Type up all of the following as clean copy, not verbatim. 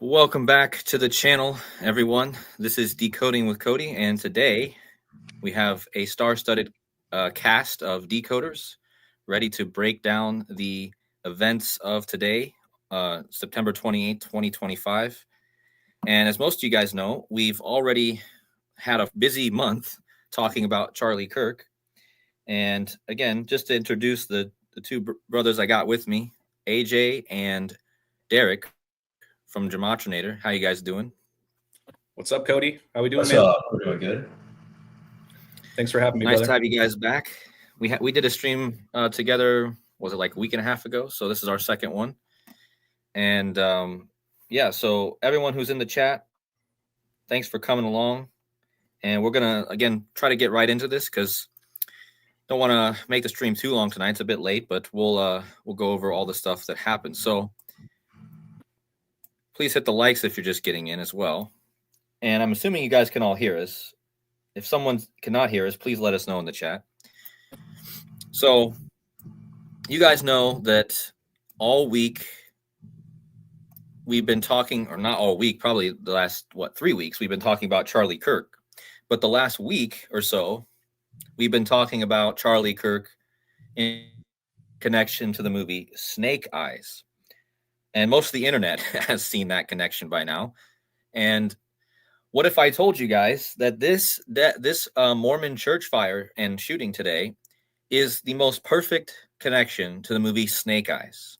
Welcome back to the channel, everyone. This is Decoding with Cody, and today we have a star-studded cast of decoders ready to break down the events of today, September 28th, 2025. And as most of you guys know, we've already had a busy month talking about Charlie Kirk. And again, just to introduce the two brothers I got with me, AJ and Derek from Gematria. How you guys doing? What's up, Cody? How we doing, What's man? up? We're doing good. Thanks for having me, Nice brother. to have you guys back. We did a stream together, was it like a week and a half ago? So this is our second one. And yeah, so everyone who's in the chat, thanks for coming along. And we're going to, again, try to get right into this because don't want to make the stream too long tonight. It's a bit late, but we'll go over all the stuff that happened. So please hit the likes if you're just getting in as well. And I'm assuming you guys can all hear us. If someone cannot hear us, please let us know in the chat. So you guys know that all week we've been talking, or not all week, probably the last, 3 weeks, we've been talking about Charlie Kirk. But the last week or so, we've been talking about Charlie Kirk in connection to the movie Snake Eyes. And most of the internet has seen that connection by now. And what if I told you guys that this Mormon church fire and shooting today is the most perfect connection to the movie Snake Eyes,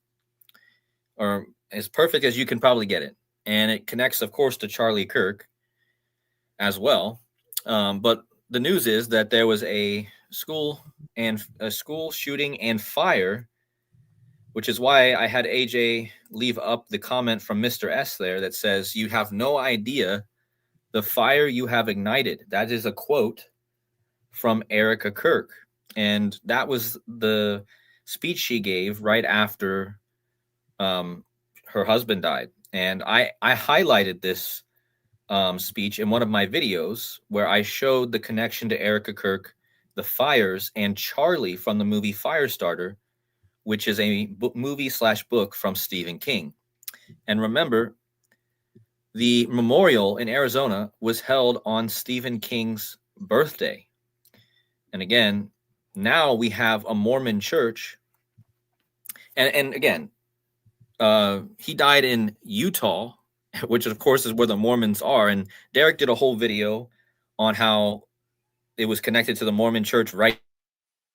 or as perfect as you can probably get it, and it connects, of course, to Charlie Kirk as well. But the news is that there was a school shooting and fire, which is why I had AJ leave up the comment from Mr. S there that says, "You have no idea the fire you have ignited." That is a quote from Erica Kirk. And that was the speech she gave right after her husband died. And I highlighted this speech in one of my videos where I showed the connection to Erica Kirk, the fires, and Charlie from the movie Firestarter, which is a movie/book from Stephen King. And remember, the memorial in Arizona was held on Stephen King's birthday. And again, now we have a Mormon church. And again, he died in Utah, which of course is where the Mormons are. And Derek did a whole video on how it was connected to the Mormon church right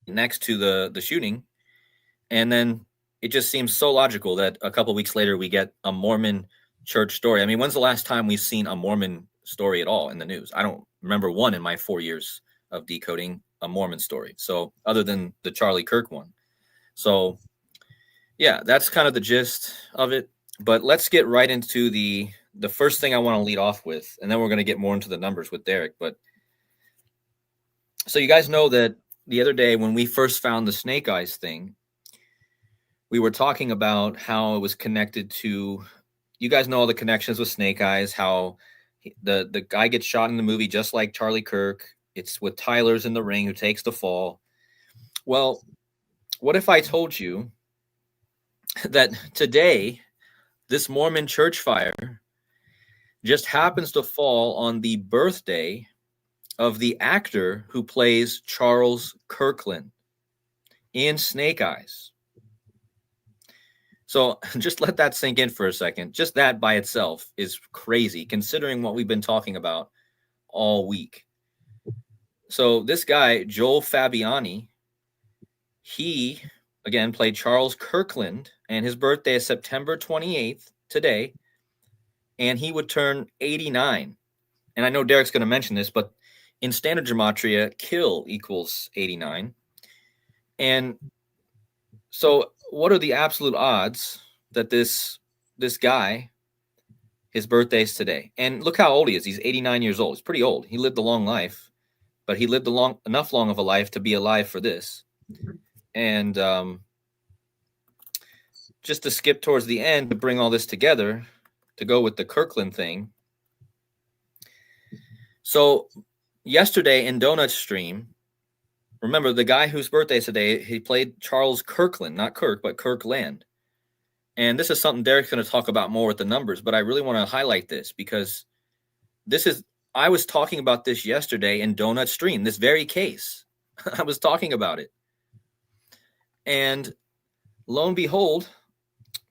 next to the shooting. And then it just seems so logical that a couple weeks later we get a Mormon church story. I mean, when's the last time we've seen a Mormon story at all in the news? I don't remember one in my 4 years of decoding a Mormon story. So other than the Charlie Kirk one. So yeah, that's kind of the gist of it. But let's get right into the first thing I want to lead off with, and then we're going to get more into the numbers with Derek. But so you guys know that the other day when we first found the Snake Eyes thing, we were talking about how it was connected to, you guys know all the connections with Snake Eyes, how the guy gets shot in the movie just like Charlie Kirk. It's with Tyler's in the ring who takes the fall. Well, what if I told you that today this Mormon church fire just happens to fall on the birthday of the actor who plays Charles Kirkland in Snake Eyes? So just let that sink in for a second. Just that by itself is crazy, considering what we've been talking about all week. So this guy, Joel Fabiani, he, again, played Charles Kirkland, and his birthday is September 28th, today, and he would turn 89. And I know Derek's going to mention this, but in standard gematria, kill equals 89. And so what are the absolute odds that this guy, his birthday's today? And look how old he is. He's 89 years old. He's pretty old. He lived a long life, but he lived enough long of a life to be alive for this. And just to skip towards the end to bring all this together, to go with the Kirkland thing. So yesterday in Donut's stream, remember the guy whose birthday is today, he played Charles Kirkland, not Kirk, but Kirkland. And this is something Derek's going to talk about more with the numbers, but I really want to highlight this because I was talking about this yesterday in Donut Stream, this very case. I was talking about it. And lo and behold,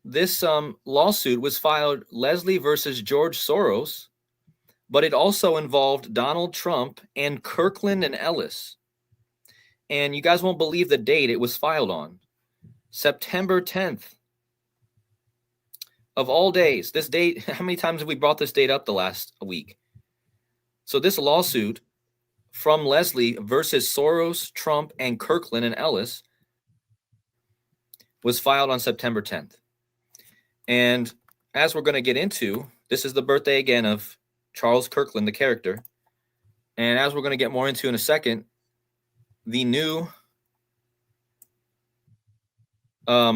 this lawsuit was filed Leslie versus George Soros, but it also involved Donald Trump and Kirkland and Ellis. And you guys won't believe the date it was filed on. September 10th. Of all days, this date, how many times have we brought this date up the last week? So this lawsuit from Leslie versus Soros, Trump, and Kirkland and Ellis was filed on September 10th. And as we're going to get into, this is the birthday again of Charles Kirkland, the character. And as we're going to get more into in a second, the new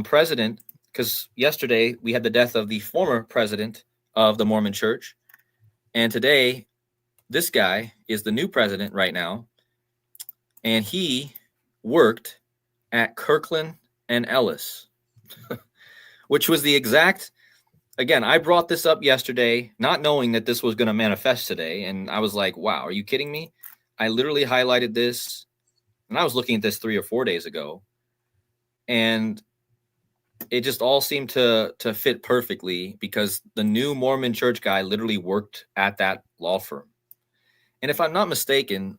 president, because yesterday we had the death of the former president of the Mormon Church. And today, this guy is the new president right now. And he worked at Kirkland and Ellis, which was the exact, again, I brought this up yesterday, not knowing that this was going to manifest today. And I was like, wow, are you kidding me? I literally highlighted this. And I was looking at this 3 or 4 days ago. And it just all seemed to fit perfectly because the new Mormon Church guy literally worked at that law firm. And if I'm not mistaken,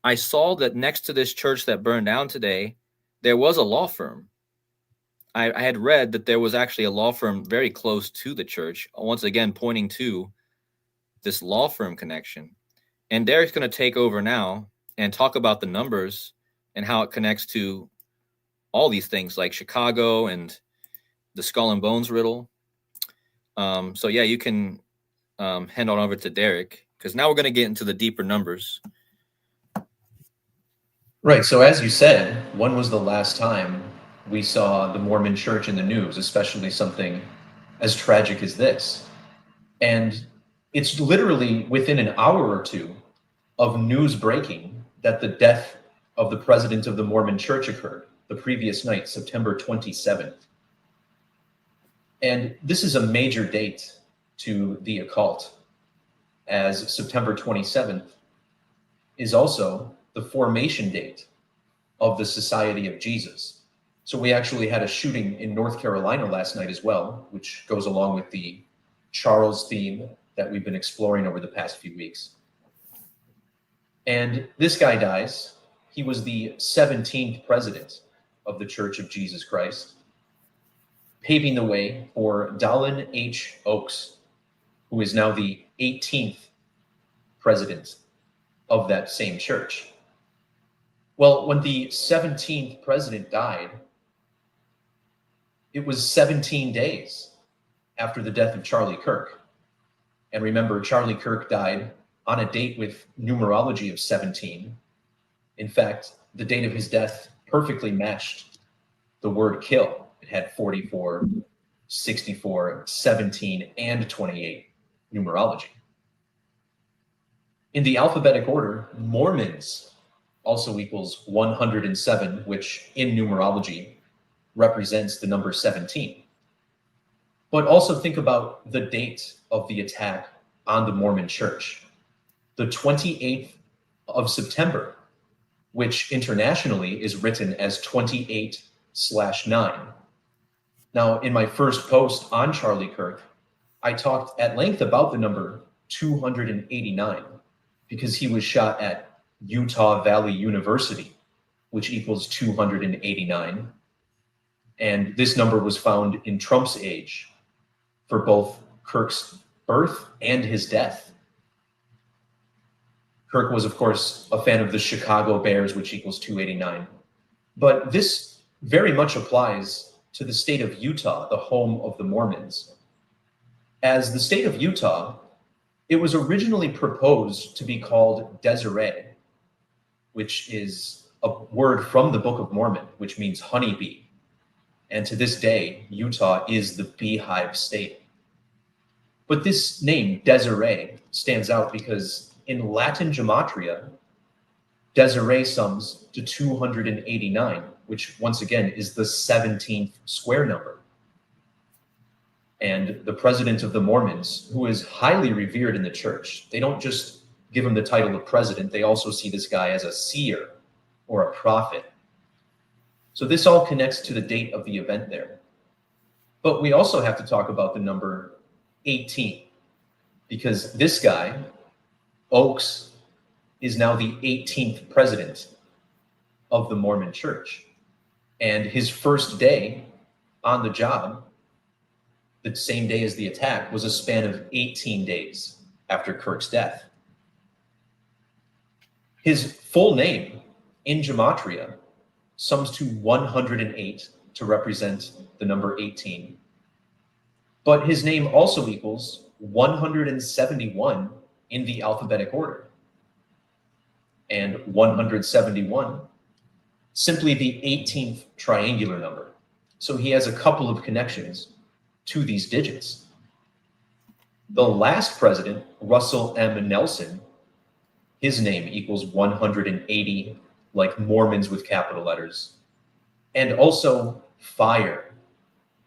I saw that next to this church that burned down today, there was a law firm. I had read that there was actually a law firm very close to the church, once again pointing to this law firm connection. And Derek's going to take over now and talk about the numbers and how it connects to all these things like Chicago and the skull and bones riddle. So yeah, you can hand on over to Derek because now we're going to get into the deeper numbers. Right. So as you said, when was the last time we saw the Mormon Church in the news, especially something as tragic as this? And it's literally within an hour or two of news breaking that the death of the president of the Mormon Church occurred the previous night, September 27th. And this is a major date to the occult, as September 27th is also the formation date of the Society of Jesus. So we actually had a shooting in North Carolina last night as well, which goes along with the Charles theme that we've been exploring over the past few weeks. And this guy dies. He was the 17th president of the Church of Jesus Christ, paving the way for Dallin Oaks, who is now the 18th president of that same church. Well, when the 17th president died, it was 17 days after the death of Charlie Kirk. And remember, Charlie Kirk died on a date with numerology of 17. In fact, the date of his death perfectly matched the word kill. It had 44, 64, 17, and 28 numerology. In the alphabetic order, Mormons also equals 107, which in numerology represents the number 17. But also think about the date of the attack on the Mormon Church, the 28th of September, which internationally is written as 28/9. Now, in my first post on Charlie Kirk, I talked at length about the number 289 because he was shot at Utah Valley University, which equals 289. And this number was found in Trump's age for both Kirk's birth and his death. Kirk was, of course, a fan of the Chicago Bears, which equals 289. But this very much applies to the state of Utah, the home of the Mormons. As the state of Utah, it was originally proposed to be called Deseret, which is a word from the Book of Mormon, which means honeybee. And to this day, Utah is the beehive state. But this name, Deseret, stands out because in Latin Gematria, Deseret sums to 289, which once again is the 17th square number. and the president of the Mormons, who is highly revered in the church. They don't just give him the title of president, they also see this guy as a seer or a prophet. So this all connects to the date of the event there. But we also have to talk about the number 18, because this guy, Oaks, is now the 18th president of the Mormon Church. And his first day on the job, the same day as the attack, was a span of 18 days after Kirk's death. His full name in Gematria sums to 108 to represent the number 18. But his name also equals 171 in the alphabetic order. And 171, simply the 18th triangular number. So he has a couple of connections to these digits. The last president, Russell M. Nelson, his name equals 180, like Mormons with capital letters. And also fire,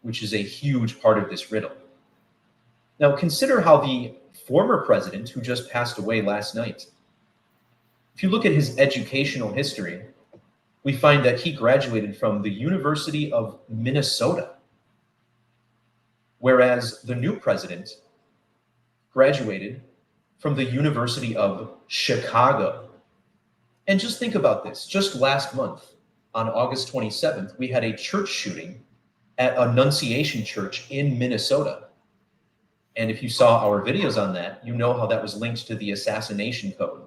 which is a huge part of this riddle. Now consider how the former president, who just passed away last night, if you look at his educational history, we find that he graduated from the University of Minnesota, whereas the new president graduated from the University of Chicago. And just think about this. Just last month, on August 27th, we had a church shooting at Annunciation Church in Minnesota. And if you saw our videos on that, you know how that was linked to the assassination code.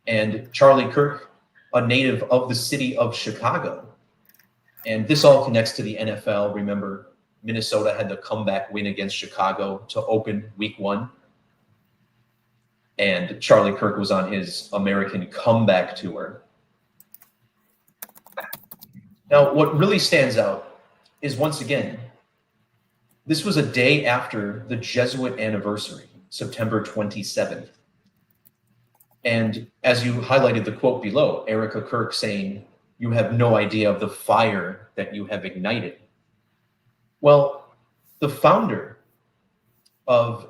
And Charlie Kirk, a native of the city of Chicago. And this all connects to the NFL. Remember, Minnesota had the comeback win against Chicago to open week 1. And Charlie Kirk was on his American comeback tour. Now, what really stands out is, once again, this was a day after the Jesuit anniversary, September 27th. And as you highlighted the quote below, Erica Kirk saying, "You have no idea of the fire that you have ignited." Well, the founder of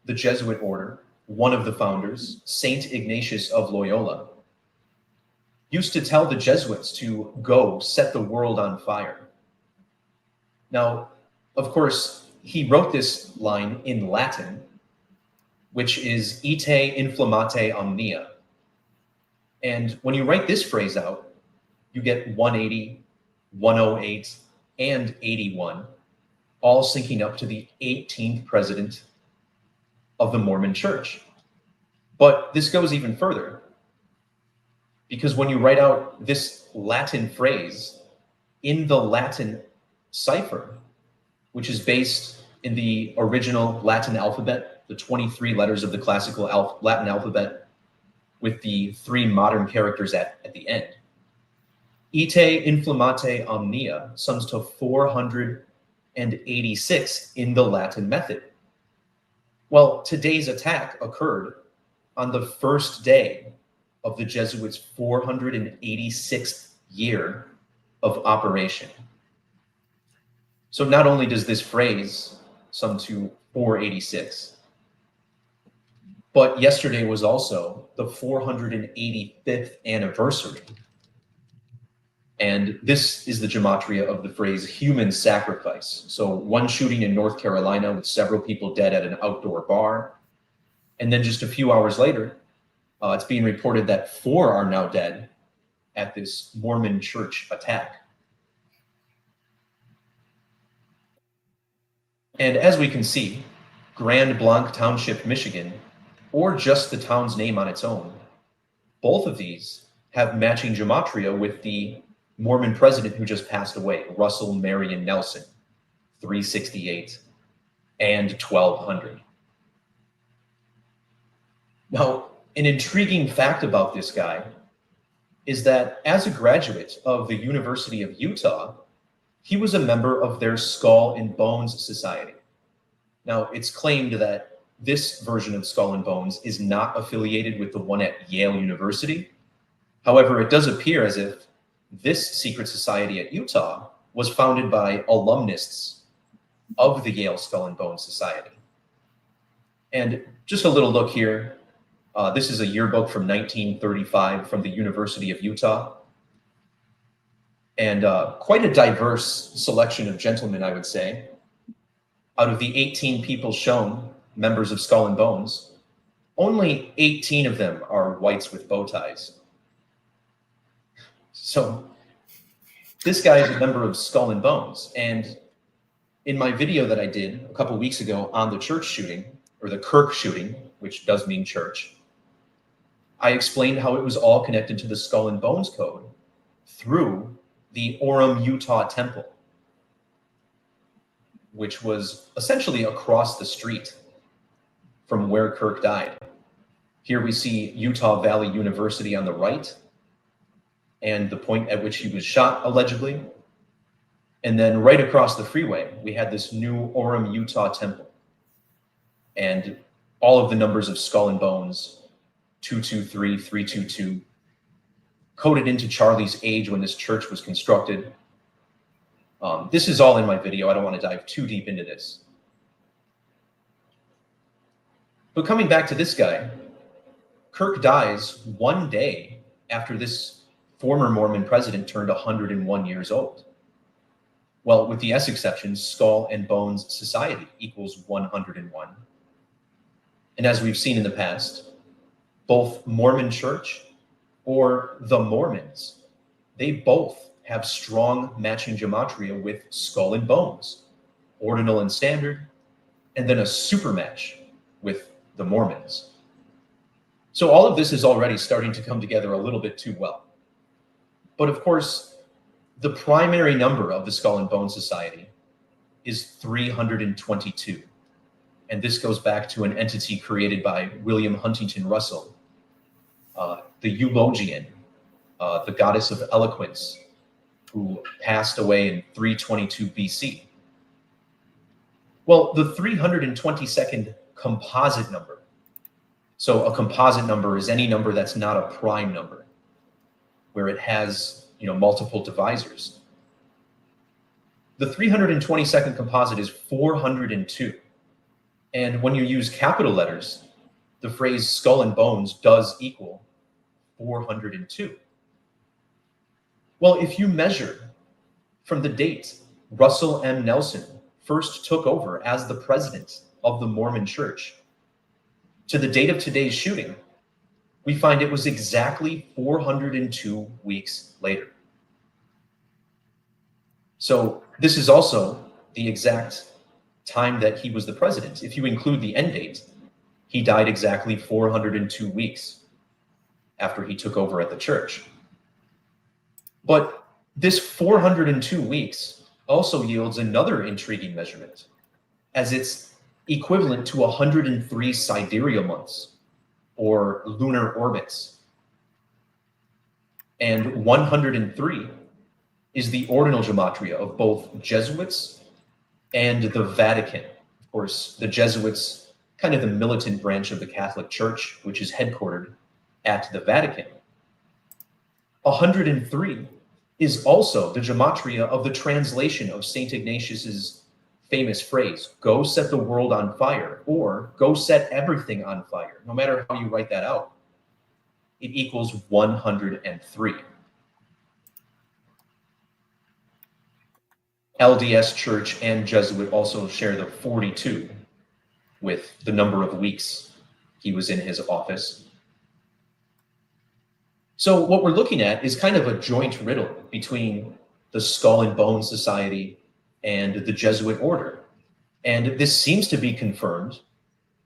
the Jesuit order, one of the founders, Saint Ignatius of Loyola, used to tell the Jesuits to go set the world on fire. Now, of course, he wrote this line in Latin, which is ite inflammate omnia. And when you write this phrase out, you get 180, 108, and 81, all syncing up to the 18th president of the Mormon Church. But this goes even further, because when you write out this Latin phrase in the Latin cipher, which is based in the original Latin alphabet, the 23 letters of the classical Latin alphabet, with the 3 modern characters at the end, ite inflammate omnia sums to 486 in the Latin method. Well, today's attack occurred on the first day of the Jesuits' 486th year of operation. So not only does this phrase sum to 486, but yesterday was also the 485th anniversary. And this is the gematria of the phrase human sacrifice. So one shooting in North Carolina with several people dead at an outdoor bar. And then just a few hours later, it's being reported that 4 are now dead at this Mormon Church attack. And as we can see, Grand Blanc Township, Michigan, or just the town's name on its own, both of these have matching gematria with the Mormon president who just passed away, Russell Marion Nelson, 368 and 1200. Now, an intriguing fact about this guy is that as a graduate of the University of Utah, he was a member of their Skull and Bones Society. Now, it's claimed that this version of Skull and Bones is not affiliated with the one at Yale University. However, it does appear as if this secret society at Utah was founded by alumnists of the Yale Skull and Bones Society. And just a little look here. This is a yearbook from 1935 from the University of Utah. And quite a diverse selection of gentlemen, I would say. Out of the 18 people shown, members of Skull and Bones, only 18 of them are whites with bow ties. So this guy is a member of Skull and Bones. And in my video that I did a couple weeks ago on the church shooting, or the Kirk shooting, which does mean church, I explained how it was all connected to the Skull and Bones code through the Orem, Utah temple, which was essentially across the street from where Kirk died. Here we see Utah Valley University on the right and the point at which he was shot, allegedly. And then right across the freeway, we had this new Orem, Utah temple. And all of the numbers of Skull and Bones, 223, 322, coded into Charlie's age when this church was constructed. This is all in my video. I don't want to dive too deep into this. But coming back to this guy, Kirk dies one day after this former Mormon president turned 101 years old. Well, with the S exception, Skull and Bones Society equals 101. And as we've seen in the past, both Mormon Church or the Mormons, they both have strong matching gematria with Skull and Bones, ordinal and standard, and then a super match with the Mormons. So all of this is already starting to come together a little bit too well. But of course, the primary number of the Skull and Bones Society is 322. And this goes back to an entity created by William Huntington Russell, the eulogian, the goddess of eloquence, who passed away in 322 BC. Well, the 322nd composite number. So a composite number is any number that's not a prime number, where it has, multiple divisors. The 322nd composite is 402. And when you use capital letters, the phrase Skull and Bones does equal 402. Well, if you measure from the date Russell M. Nelson first took over as the president of the Mormon Church to the date of today's shooting, we find it was exactly 402 weeks later. So this is also the exact time that he was the president. If you include the end date, he died exactly 402 weeks after he took over at the church. But this 402 weeks also yields another intriguing measurement, as it's equivalent to 103 sidereal months, or lunar orbits. And 103 is the ordinal gematria of both Jesuits and the Vatican. Of course, the Jesuits, kind of the militant branch of the Catholic Church, which is headquartered at the Vatican. 103 is also the gematria of the translation of St. Ignatius's famous phrase, "Go set the world on fire," or "Go set everything on fire." No matter how you write that out, it equals 103. LDS Church and Jesuit also share the 42 with the number of weeks he was in his office. So what we're looking at is kind of a joint riddle between the Skull and Bones Society and the Jesuit order. And this seems to be confirmed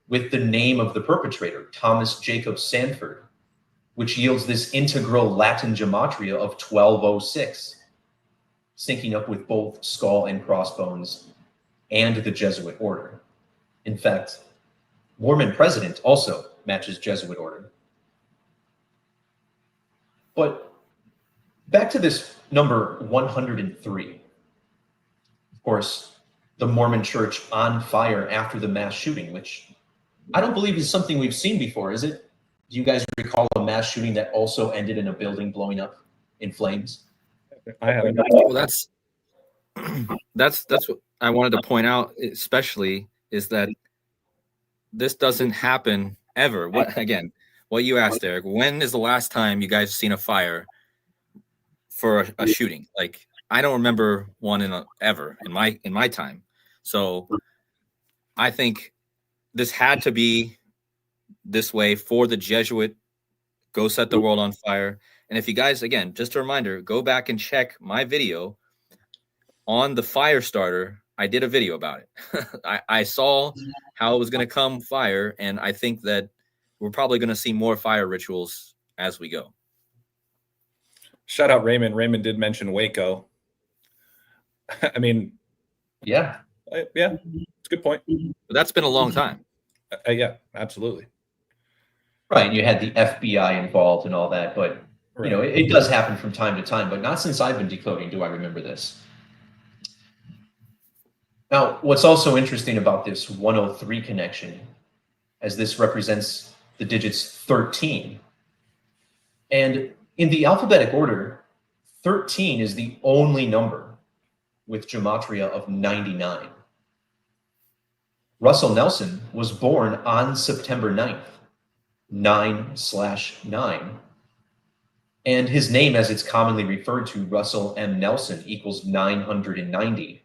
with the name of the perpetrator, Thomas Jacob Sanford, which yields this integral Latin gematria of 1206, syncing up with both Skull and Crossbones and the Jesuit order. In fact, Mormon president also matches Jesuit order. But back to this number 103. Of course, the Mormon Church on fire after the mass shooting, which I don't believe is something we've seen before, is it? Do you guys recall a mass shooting that also ended in a building blowing up in flames? I haven't. Well, that's what I wanted to point out, especially is that this doesn't happen ever. What you asked, Eric, when is the last time you guys seen a fire for a shooting? Like, I don't remember one ever in my time. So I think this had to be this way for the Jesuit go set the world on fire. And if you guys, again, just a reminder, go back and check my video on the fire starter. I did a video about it. I saw how it was going to come fire, and I think that we're probably going to see more fire rituals as we go. Shout out Raymond. Raymond did mention Waco. I mean, Yeah. Yeah, it's a good point. But that's been a long time. Yeah, absolutely. Right. You had the FBI involved and all that, but you know, it does happen from time to time, but not since I've been decoding do I remember this. Now, what's also interesting about this 103 connection, as this represents the digits 13, and in the alphabetic order, 13 is the only number with gematria of 99. Russell Nelson was born on September 9th, 9/9, and his name, as it's commonly referred to, Russell M. Nelson, equals 990,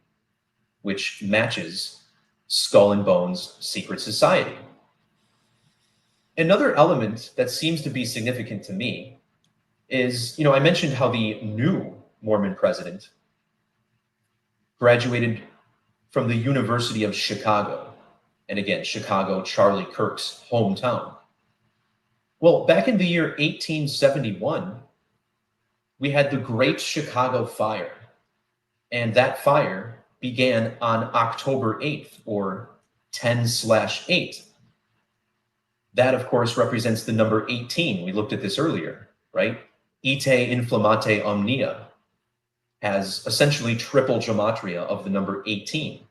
which matches Skull and Bones Secret Society. Another element that seems to be significant to me is, you know, I mentioned how the new Mormon president graduated from the University of Chicago. And again, Chicago, Charlie Kirk's hometown. Well, back in the year 1871, we had the Great Chicago Fire. And that fire began on October 8th, or 10/8. That, of course, represents the number 18. We looked at this earlier, right? Ite inflammate omnia has essentially triple gematria of the number 18.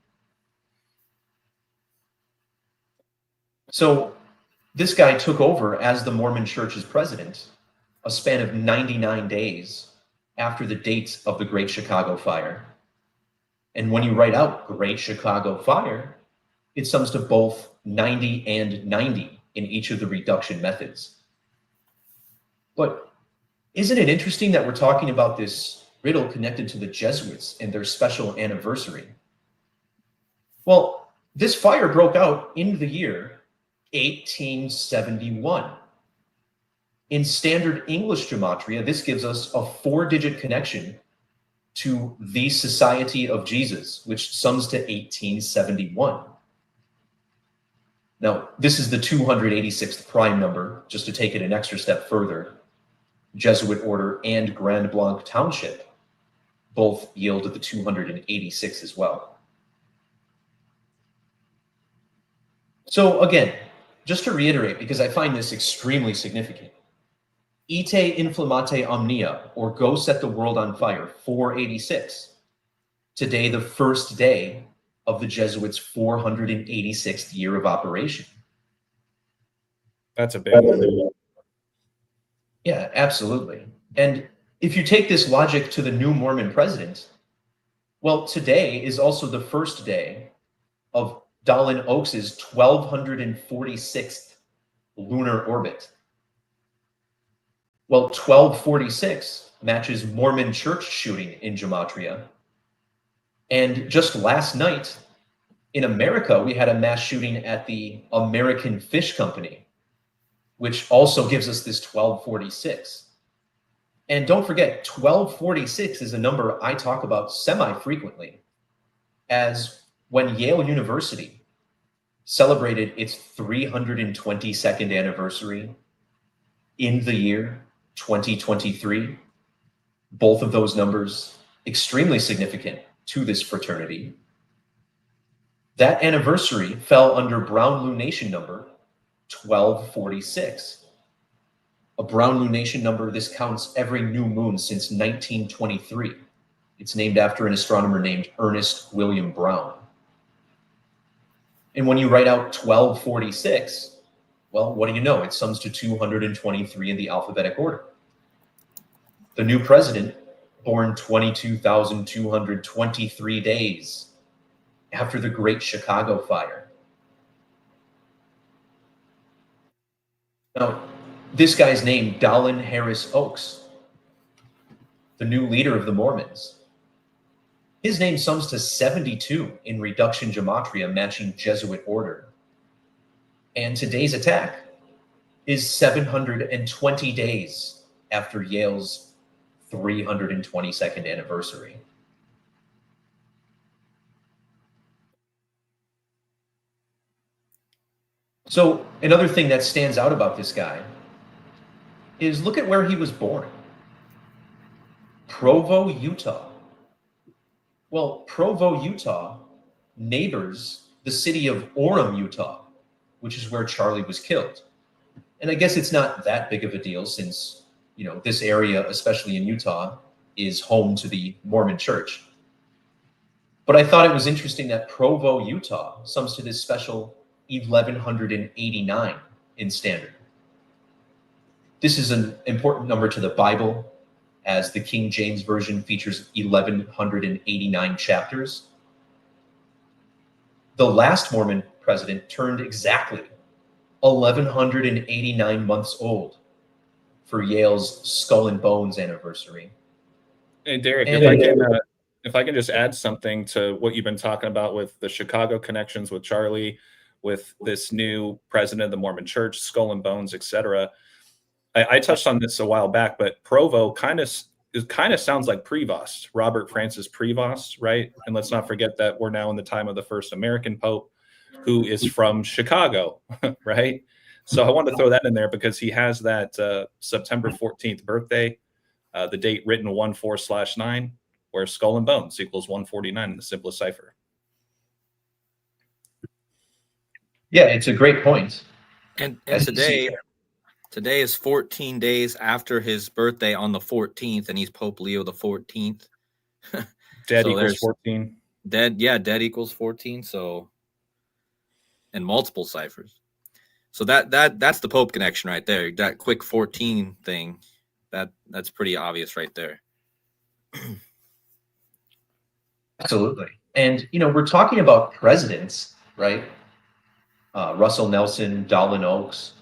So this guy took over as the Mormon Church's president a span of 99 days after the date of the Great Chicago Fire. And when you write out Great Chicago Fire, it sums to both 90 and 90 in each of the reduction methods. But isn't it interesting that we're talking about this riddle connected to the Jesuits and their special anniversary? Well, this fire broke out in the year 1871. In standard English gematria, this gives us a 4-digit connection to the Society of Jesus, which sums to 1871. Now, this is the 286th prime number, just to take it an extra step further. Jesuit order and Grand Blanc Township both yield to the 286 as well. So again, just to reiterate, because I find this extremely significant, Ite inflammate omnia, or go set the world on fire, 486. Today, the first day of the Jesuits' 486th year of operation. That's a big one. Yeah, absolutely. And if you take this logic to the new Mormon president, well, today is also the first day of Dallin Oaks' 1246th lunar orbit. Well, 1246 matches Mormon Church shooting in gematria. And just last night in America, we had a mass shooting at the American Fish Company, which also gives us this 1246. And don't forget, 1246 is a number I talk about semi-frequently, as when Yale University celebrated its 322nd anniversary in the year 2023, both of those numbers extremely significant to this fraternity. That anniversary fell under Brown lunation number 1246. A Brown lunation number, this counts every new moon since 1923. It's named after an astronomer named Ernest William Brown. And when you write out 1246, well, what do you know? It sums to 223 in the alphabetic order. The new president born 22,223 days after the Great Chicago Fire. Now, this guy's name, Dallin Oaks, the new leader of the Mormons. His name sums to 72 in reduction gematria matching Jesuit order. And today's attack is 720 days after Yale's 322nd anniversary. So another thing that stands out about this guy is look at where he was born. Provo, Utah. Well, Provo, Utah neighbors the city of Orem, Utah, which is where Charlie was killed. And I guess it's not that big of a deal since, you know, this area, especially in Utah, is home to the Mormon Church. But I thought it was interesting that Provo, Utah sums to this special 1189 in standard. This is an important number to the Bible, as the King James Version features 1189 chapters. The last Mormon president turned exactly 1189 months old for Yale's Skull and Bones anniversary. Hey, Derek, if I can just add something to what you've been talking about with the Chicago connections with Charlie, with this new president of the Mormon Church, Skull and Bones, etc. I touched on this a while back, but Provo kind of sounds like Prevost, Robert Francis Prevost, right? And let's not forget that we're now in the time of the first American Pope, who is from Chicago, right? So I wanted to throw that in there because he has that September 14th birthday, the date written 14/9, where Skull and Bones equals 149 in the simplest cipher. Yeah, it's a great point. And today is 14 days after his birthday on the 14th, and he's Pope Leo the 14th. Dead equals 14. Dead equals 14. So, and multiple ciphers. So that's the Pope connection right there. That quick 14 thing, that's pretty obvious right there. Absolutely. And, you know, we're talking about presidents, right? Russell Nelson, Dallin Oaks.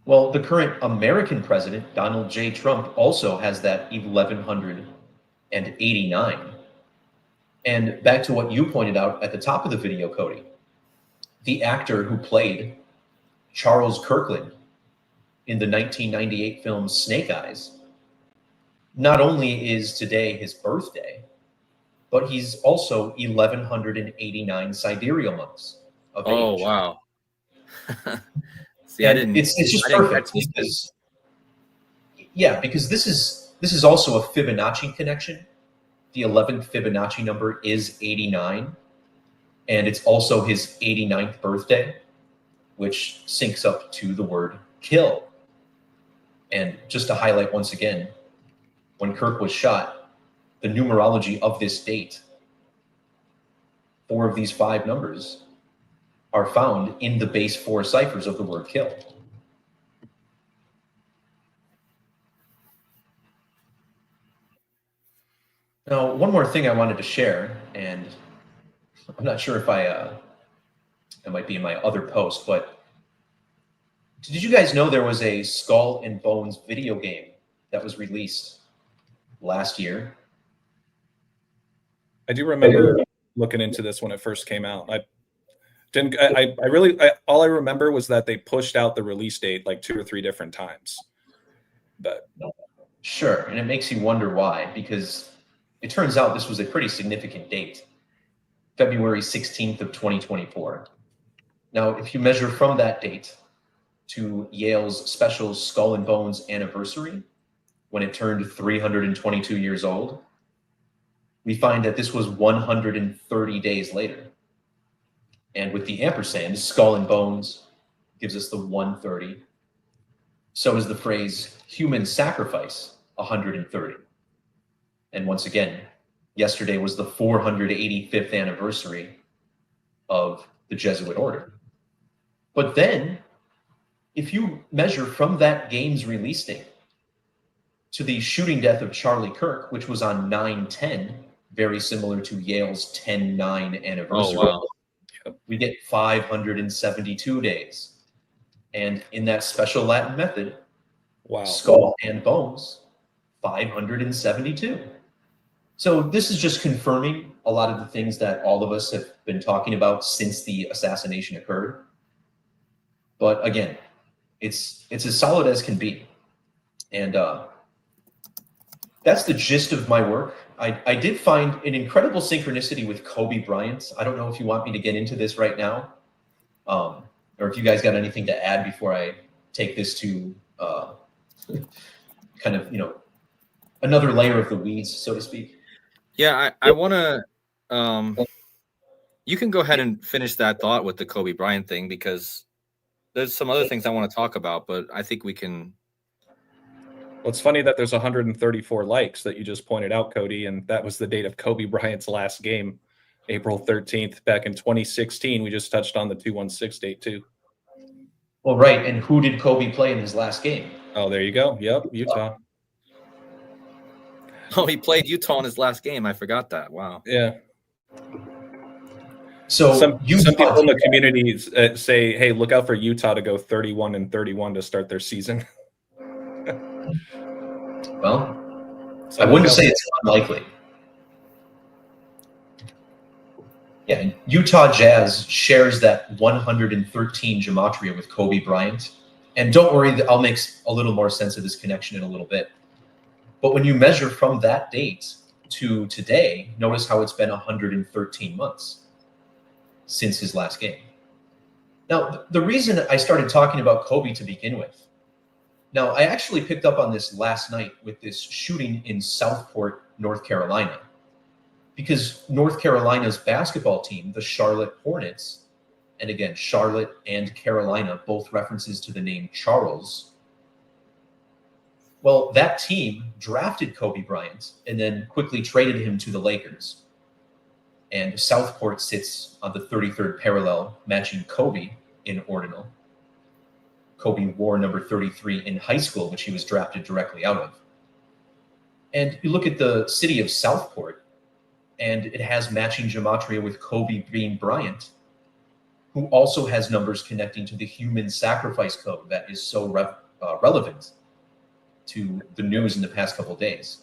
Well, the current American president, Donald J. Trump, also has that 1189. And back to what you pointed out at the top of the video, Cody, the actor who played Charles Kirkland in the 1998 film Snake Eyes, not only is today his birthday, but he's also 1189 sidereal months of age. Oh, wow. See, it's just perfect because, yeah, because this is also a Fibonacci connection. The 11th Fibonacci number is 89, and it's also his 89th birthday, which syncs up to the word kill. And just to highlight once again, when Kirk was shot, the numerology of this date, 4 of these 5 numbers are found in the base 4 ciphers of the word kill. Now, one more thing I wanted to share, and I'm not sure if it might be in my other post, but did you guys know there was a Skull and Bones video game that was released last year? I do remember looking into this when it first came out. All I remember was that they pushed out the release date like 2 or 3 different times. But sure, and it makes you wonder why, because it turns out this was a pretty significant date, February 16th of 2024. Now, if you measure from that date to Yale's special Skull and Bones anniversary, when it turned 322 years old, we find that this was 130 days later. And with the ampersand, Skull and Bones gives us the 130. So is the phrase human sacrifice 130. And once again, yesterday was the 485th anniversary of the Jesuit order. But then, if you measure from that game's release date to the shooting death of Charlie Kirk, which was on 9/10, very similar to Yale's 10/9 anniversary. Oh, wow. We get 572 days. And in that special Latin method, Wow. skull and bones, 572. So this is just confirming a lot of the things that all of us have been talking about since the assassination occurred. But again, it's as solid as can be. And that's the gist of my work. I did find an incredible synchronicity with Kobe Bryant. I don't know if you want me to get into this right now, or if you guys got anything to add before I take this to kind of, another layer of the weeds, so to speak. Yeah, I want to. You can go ahead and finish that thought with the Kobe Bryant thing, because there's some other things I want to talk about, but I think we can. Well, it's funny that there's 134 likes that you just pointed out, Cody, and that was the date of Kobe Bryant's last game, April 13th, back in 2016. We just touched on the 216 date too. Well, right. And who did Kobe play in his last game? Oh, there you go. Yep, Utah. Oh, he played Utah in his last game. I forgot that. Wow. Yeah. So some people in the community say, hey, look out for Utah to go 31-31 to start their season. Well, so I wouldn't say it's unlikely. Yeah, Utah Jazz shares that 113 Gematria with Kobe Bryant. And don't worry, I'll make a little more sense of this connection in a little bit. But when you measure from that date to today, notice how it's been 113 months since his last game. Now, the reason I started talking about Kobe to begin with, now I actually picked up on this last night with this shooting in Southport, North Carolina, because North Carolina's basketball team, the Charlotte Hornets, and again, Charlotte and Carolina, both references to the name Charles. Well, that team drafted Kobe Bryant and then quickly traded him to the Lakers. And Southport sits on the 33rd parallel, matching Kobe in ordinal. Kobe wore number 33 in high school, which he was drafted directly out of. And you look at the city of Southport, and it has matching gematria with Kobe being Bryant, who also has numbers connecting to the human sacrifice code that is so relevant to the news in the past couple of days.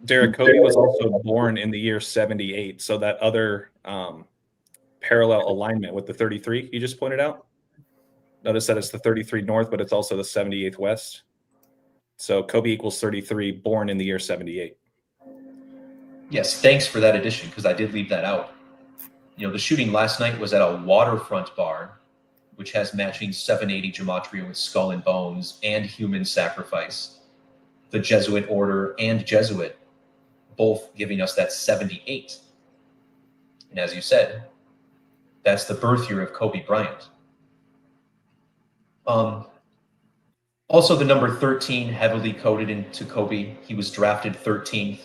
Derek, Kobe was also born in the year 78, so that other parallel alignment with the 33 you just pointed out. Notice that it's the 33 north, but it's also the 78th west. So Kobe equals 33, born in the year 78. Yes, thanks for that addition, because I did leave that out. The shooting last night was at a waterfront bar, which has matching 780 gematria with skull and bones and human sacrifice. The Jesuit order and Jesuit, both giving us that 78. And as you said, that's the birth year of Kobe Bryant. Also, the number 13 heavily coded into Kobe. He was drafted 13th,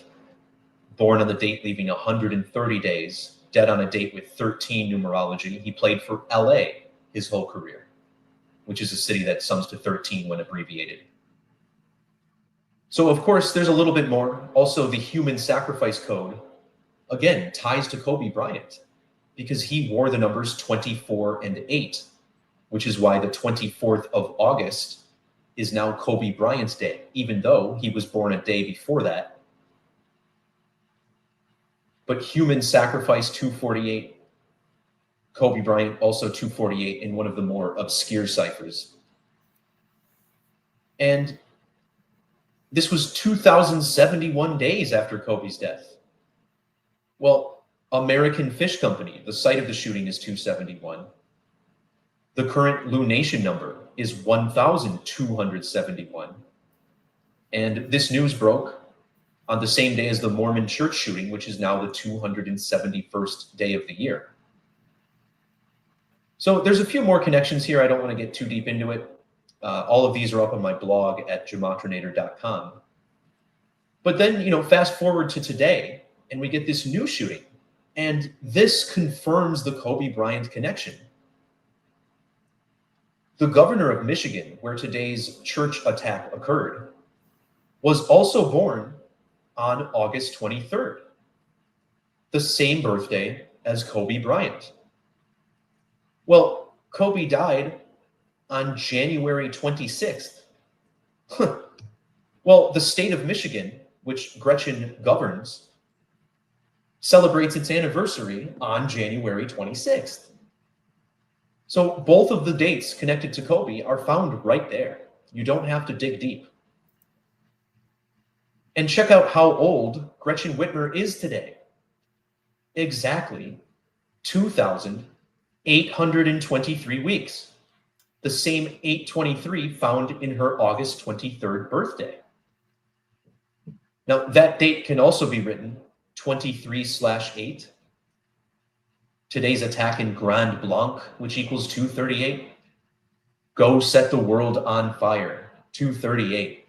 born on the date leaving 130 days, dead on a date with 13 numerology. He played for LA his whole career, which is a city that sums to 13 when abbreviated. So, of course, there's a little bit more. Also, the human sacrifice code, again, ties to Kobe Bryant because he wore the numbers 24 and 8, which is why the 24th of August is now Kobe Bryant's day, even though he was born a day before that. But human sacrifice 248, Kobe Bryant also 248 in one of the more obscure ciphers. And this was 2,071 days after Kobe's death. Well, American Fish Company, the site of the shooting, is 271. The current lunation number is 1,271. And this news broke on the same day as the Mormon Church shooting, which is now the 271st day of the year. So there's a few more connections here. I don't want to get too deep into it. All of these are up on my blog at gematrinator.com. But then, fast forward to today, and we get this new shooting. And this confirms the Kobe Bryant connection. The governor of Michigan, where today's church attack occurred, was also born on August 23rd, the same birthday as Kobe Bryant. Well, Kobe died on January 26th. Well, the state of Michigan, which Gretchen governs, celebrates its anniversary on January 26th. So both of the dates connected to Kobe are found right there. You don't have to dig deep. And check out how old Gretchen Whitmer is today. Exactly 2,823 weeks. The same 823 found in her August 23rd birthday. Now, that date can also be written 23/8. Today's attack in Grand BLANC, which equals 238. Go set the world on fire, 238.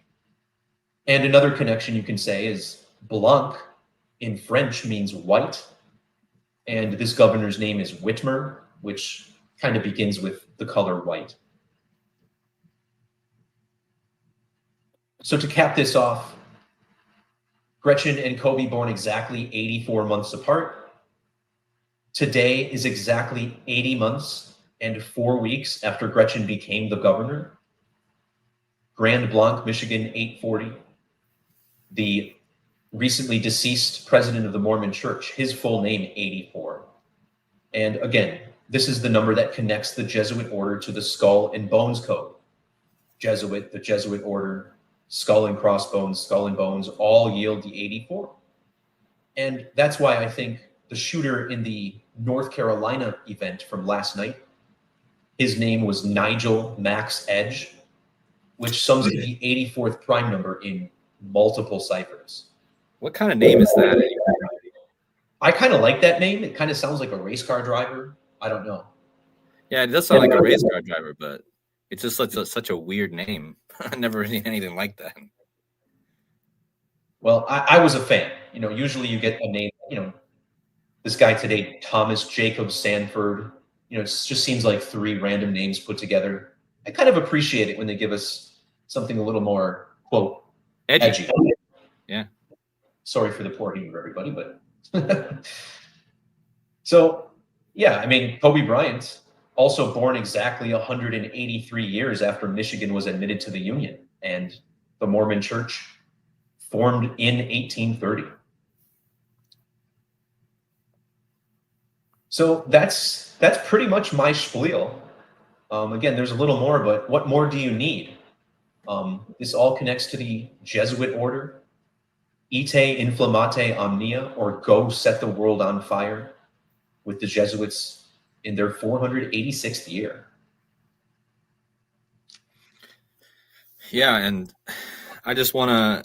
And another connection you can say is BLANC in French means white. And this governor's name is Whitmer, which kind of begins with the color white. So to cap this off, Gretchen and Kobe born exactly 84 months apart. Today is exactly 80 months and 4 weeks after Gretchen became the governor. Grand BLANC, Michigan, 840. The recently deceased president of the Mormon Church, his full name, 84. And again, this is the number that connects the Jesuit order to the skull and bones code. Jesuit, the Jesuit order, skull and crossbones, skull and bones, all yield the 84. And that's why I think the shooter in the North Carolina event from last night, his name was Nigel Max Edge, which sums up the 84th prime number in multiple ciphers. What kind of name is that? I kind of like that name. It kind of sounds like a race car driver. I don't know. Yeah, it does sound like a race car driver, but it's just such a weird name. I never seen anything like that. Well, I was a fan. You know, usually you get a name, you know, this guy today, Thomas Jacob Sanford. You know, it just seems like 3 random names put together. I kind of appreciate it when they give us something a little more, quote, edgy. Yeah. Sorry for the poor humor, everybody, but so yeah, I mean, Kobe Bryant, also born exactly 183 years after Michigan was admitted to the Union, and the Mormon Church formed in 1830. So that's pretty much my spiel. Again, there's a little more, but what more do you need? This all connects to the Jesuit order, ite inflammate omnia, or go set the world on fire, with the Jesuits in their 486th year. Yeah, and I just want to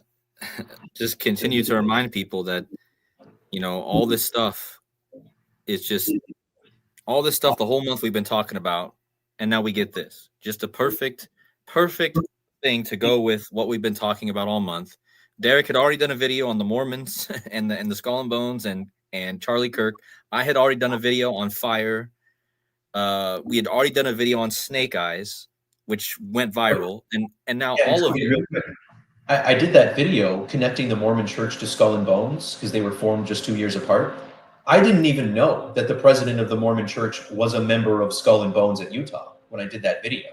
just continue to remind people that, you know, all this stuff is just all this stuff the whole month we've been talking about, and now we get this. Just a perfect thing to go with what we've been talking about all month. Derek had already done a video on the Mormons and the Skull and Bones and Charlie Kirk. I had already done a video on fire. We had already done a video on snake eyes, which went viral, and now all of you. I did that video connecting the Mormon Church to Skull and Bones because they were formed just 2 years apart. I didn't even know that the president of the Mormon Church was a member of Skull and Bones at Utah when I did that video.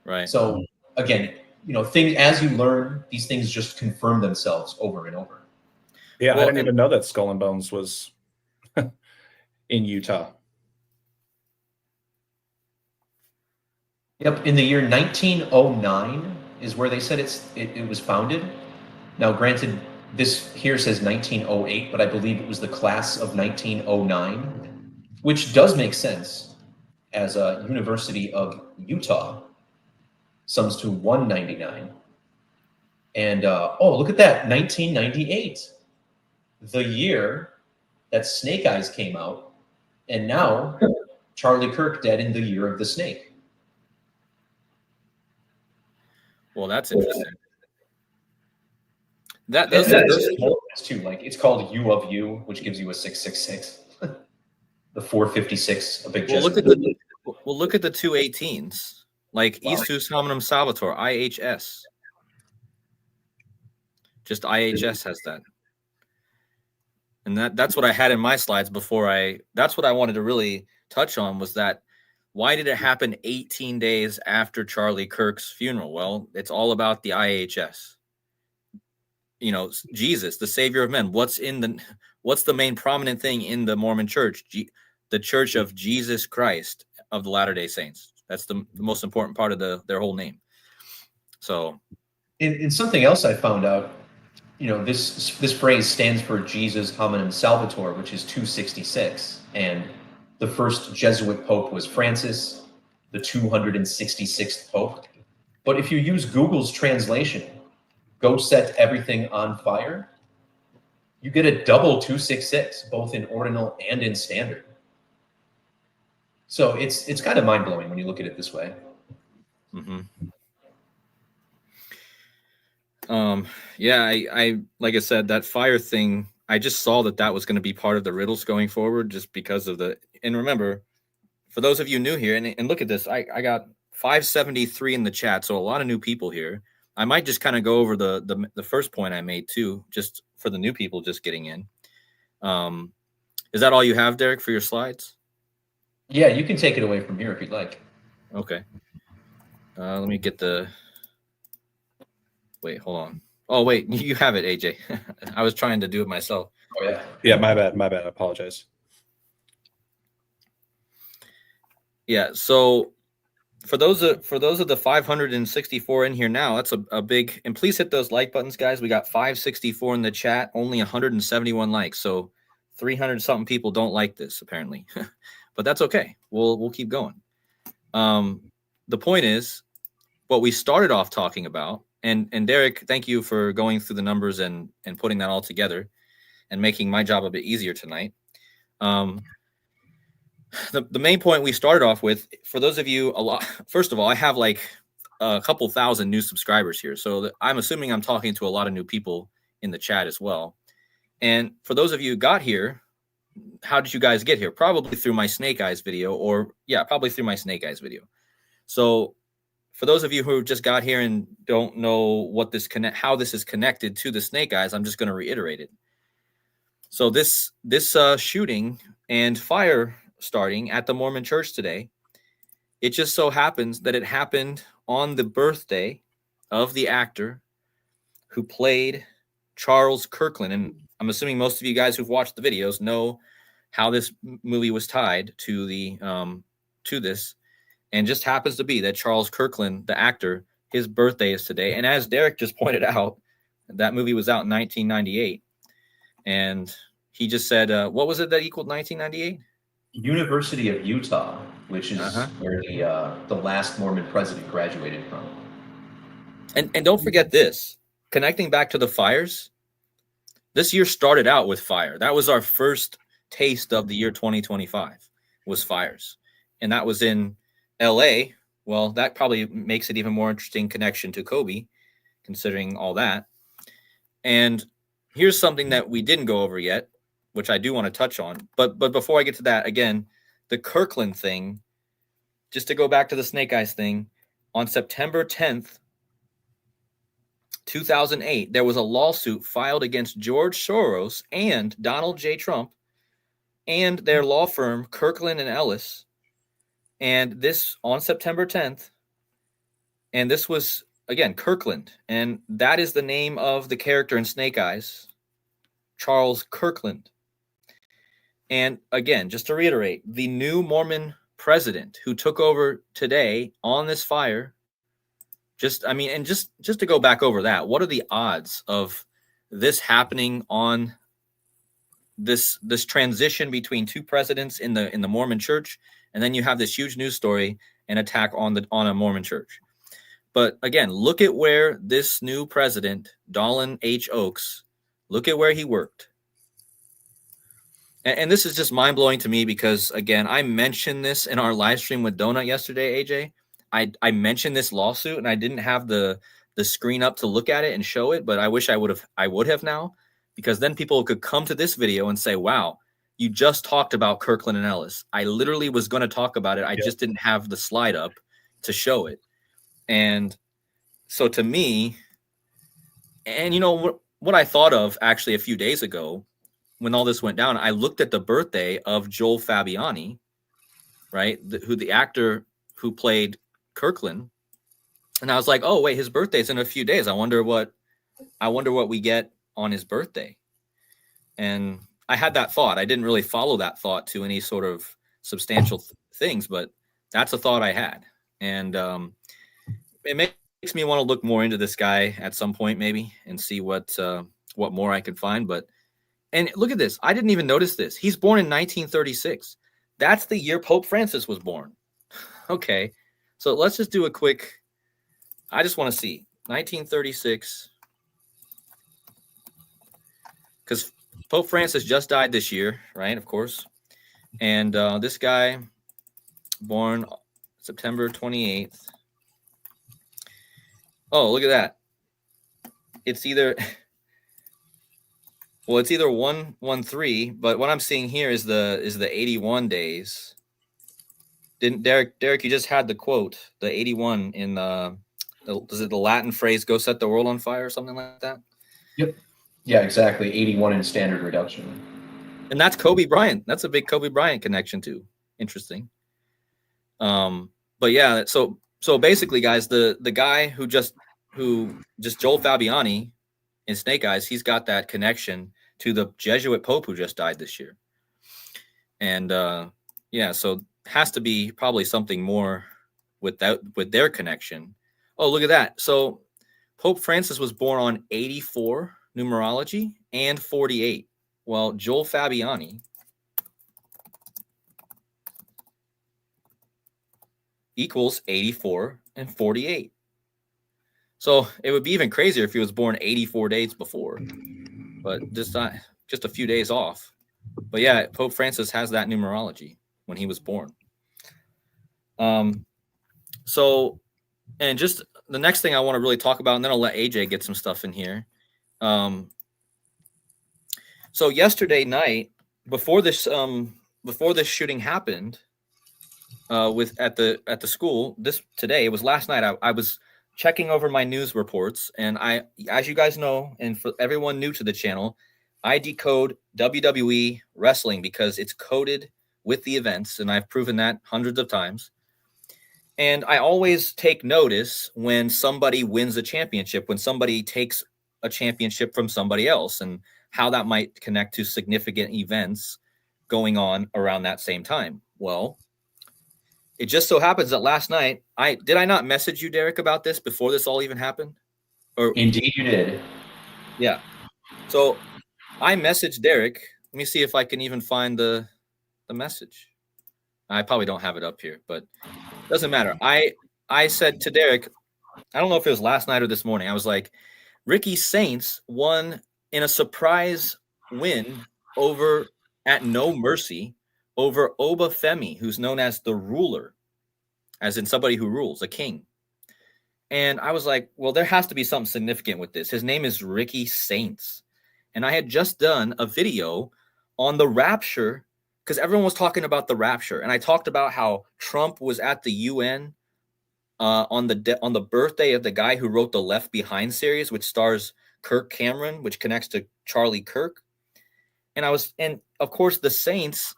Right. So again, you know, things as you learn, these things just confirm themselves over and over. Yeah, well, I didn't even know that Skull and Bones was in Utah. Yep, in the year 1909 is where they said it was founded. Now, granted, this here says 1908, but I believe it was the class of 1909, which does make sense as a University of Utah sums to 199. And oh, look at that, 1998, the year that Snake Eyes came out, and now Charlie Kirk dead in the year of the snake. Well, that's interesting. Those too, like it's called U of U, which gives you a 666. The 456, a big. Well, look at the 218s, like wow. Istus Hominum Salvator, IHS. Just IHS has that. And that's what I had in my slides before that's what I wanted to really touch on, was that why did it happen 18 days after Charlie Kirk's funeral? Well, it's all about the IHS. You know, Jesus, the Savior of men. What's the main prominent thing in the Mormon Church? The Church of Jesus Christ of the Latter-day Saints. That's the most important part of their whole name. So, in something else I found out, you know, this phrase stands for Jesus Hominum Salvator, which is 266, and the first Jesuit pope was Francis, the 266th pope. But if you use Google's translation, go set everything on fire, you get a double 266, both in ordinal and in standard. So it's kind of mind-blowing when you look at it this way. mm-hmm. Yeah, I like I said, that fire thing, I just saw that was going to be part of the riddles going forward, just because of and remember, for those of you new here, and look at this, I got 573 in the chat, so a lot of new people here. I might just kind of go over the first point I made too, just for the new people just getting in. Is that all you have, Derek, for your slides? Yeah, you can take it away from here if you'd like. Okay. Let me get wait, hold on. Oh, wait, you have it, AJ. I was trying to do it myself. Oh, yeah. Yeah, my bad. I apologize. Yeah, so for those of the 564 in here now, that's a big, and please hit those like buttons, guys. We got 564 in the chat, only 171 likes. So 300 something people don't like this apparently, but that's okay. We'll keep going. The point is what we started off talking about, and Derek, thank you for going through the numbers and putting that all together and making my job a bit easier tonight. The main point we started off with, for those of you, first of all, I have like a couple thousand new subscribers here. So I'm assuming I'm talking to a lot of new people in the chat as well. And for those of you who got here, how did you guys get here? Probably through my Snake Eyes video, probably through my Snake Eyes video. So for those of you who just got here and don't know how this is connected to the Snake Eyes, I'm just going to reiterate it. So this shooting and fire starting at the Mormon Church today, it just so happens that it happened on the birthday of the actor who played Charles Kirkland. And I'm assuming most of you guys who've watched the videos know how this movie was tied to this. And just happens to be that Charles Kirkland, the actor, his birthday is today. And as Derek just pointed out, that movie was out in 1998. And he just said, what was it that equaled 1998? University of Utah, which is where the last Mormon president graduated from. And don't forget this, connecting back to the fires, this year started out with fire. That was our first taste of the year 2025, was fires. And that was in LA. Well, that probably makes it even more interesting connection to Kobe, considering all that. And here's something that we didn't go over yet, which I do want to touch on. But before I get to that, again, the Kirkland thing, just to go back to the Snake Eyes thing, on September 10th, 2008, there was a lawsuit filed against George Soros and Donald J. Trump and their law firm, Kirkland & Ellis. And this on September 10th, and this was, again, Kirkland. And that is the name of the character in Snake Eyes, Charles Kirkland. And again, just to reiterate, the new Mormon president who took over today on this fire, just to go back over that, what are the odds of this happening on this transition between two presidents in the Mormon Church, and then you have this huge news story and attack on a Mormon church? But again, look at where this new president, Dallin H. Oaks, look at where he worked. And this is just mind-blowing to me because, again, I mentioned this in our live stream with Donut yesterday, AJ. I mentioned this lawsuit, and I didn't have the screen up to look at it and show it, but I wish I would have now, because then people could come to this video and say, wow, you just talked about Kirkland and Ellis. I literally was going to talk about it. I just didn't have the slide up to show it. And so to me, and what I thought of actually a few days ago when all this went down, I looked at the birthday of Joel Fabiani, right? The actor who played Kirkland. And I was like, oh, wait, his birthday's in a few days. I wonder what we get on his birthday. And I had that thought. I didn't really follow that thought to any sort of substantial things, but that's a thought I had. And it makes me want to look more into this guy at some point, maybe, and see what more I can find. And look at this. I didn't even notice this. He's born in 1936. That's the year Pope Francis was born. Okay. So let's just do a quick, I just want to see 1936, because Pope Francis just died this year, right? Of course. And this guy born September 28th. Oh, look at that. It's either 113, but what I'm seeing here is the 81 days. Didn't Derek, you just had the quote, the 81 in is it the Latin phrase, go set the world on fire or something like that? Yep. Yeah, exactly. 81 in standard reduction. And that's Kobe Bryant. That's a big Kobe Bryant connection too. Interesting. But yeah, so basically, guys, the guy who just Joel Fabiani in Snake Eyes, he's got that connection to the Jesuit Pope who just died this year. And yeah, so has to be probably something more with their connection. Oh, look at that. So Pope Francis was born on 84 numerology and 48. Well, Joel Fabiani equals 84 and 48. So it would be even crazier if he was born 84 days before, but just a few days off. But yeah, Pope Francis has that numerology when he was born. So, and just the next thing I want to really talk about, and then I'll let AJ get some stuff in here. So yesterday night, before this shooting happened, at the school, today, it was last night, I was checking over my news reports, and as you guys know, and for everyone new to the channel, I decode WWE wrestling because it's coded with the events, and I've proven that hundreds of times. And I always take notice when somebody wins a championship, when somebody takes a championship from somebody else, and how that might connect to significant events going on around that same time. Well, it just so happens that last night, did I not message you, Derek, about this before this all even happened? Or Indeed you did. Yeah. So I messaged Derek. Let me see if I can even find the message. I probably don't have it up here, but it doesn't matter. I said to Derek, I don't know if it was last night or this morning, I was like, Ricky Saints won in a surprise win over at No Mercy over Oba Femi, who's known as the ruler, as in somebody who rules, a king. And I was like, well, there has to be something significant with this. His name is Ricky Saints. And I had just done a video on the rapture, because everyone was talking about the rapture. And I talked about how Trump was at the UN on the birthday of the guy who wrote the Left Behind series, which stars Kirk Cameron, which connects to Charlie Kirk. And of course, the saints,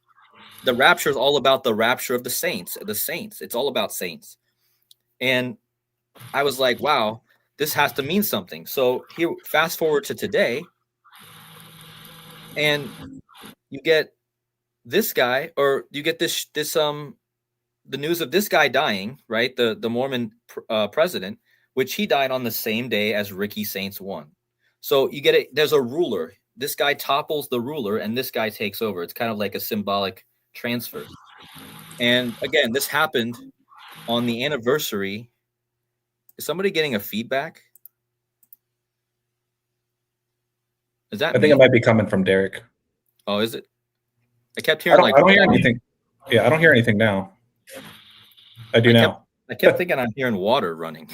the rapture is all about the rapture of the saints. It's all about saints. And I was like, wow, this has to mean something. So here, fast forward to today, and you get this guy, or you get this the news of this guy dying, right? The Mormon president, which he died on the same day as Ricky Saints won. So you get it. There's a ruler. This guy topples the ruler, and this guy takes over. It's kind of like a symbolic transfer. And again, this happened on the anniversary. Is somebody getting a feedback? Is that? I think it might be coming from Derek. Oh, is it? I kept hearing I don't hear anything. Yeah, I don't hear anything now. I do now. I kept thinking I'm hearing water running.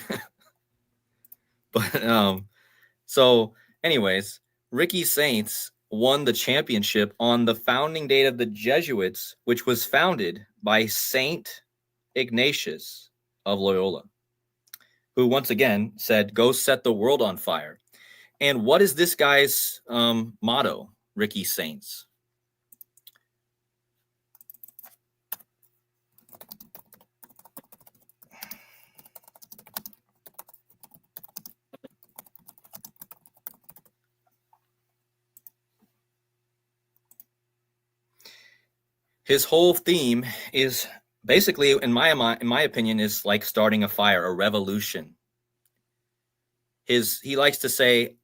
But so anyways, Ricky Saints won the championship on the founding date of the Jesuits, which was founded by Saint Ignatius of Loyola, who once again said, go set the world on fire. And what is this guy's motto, Ricky Saints? His whole theme is basically, in my opinion, is like starting a fire, a revolution. He likes to say,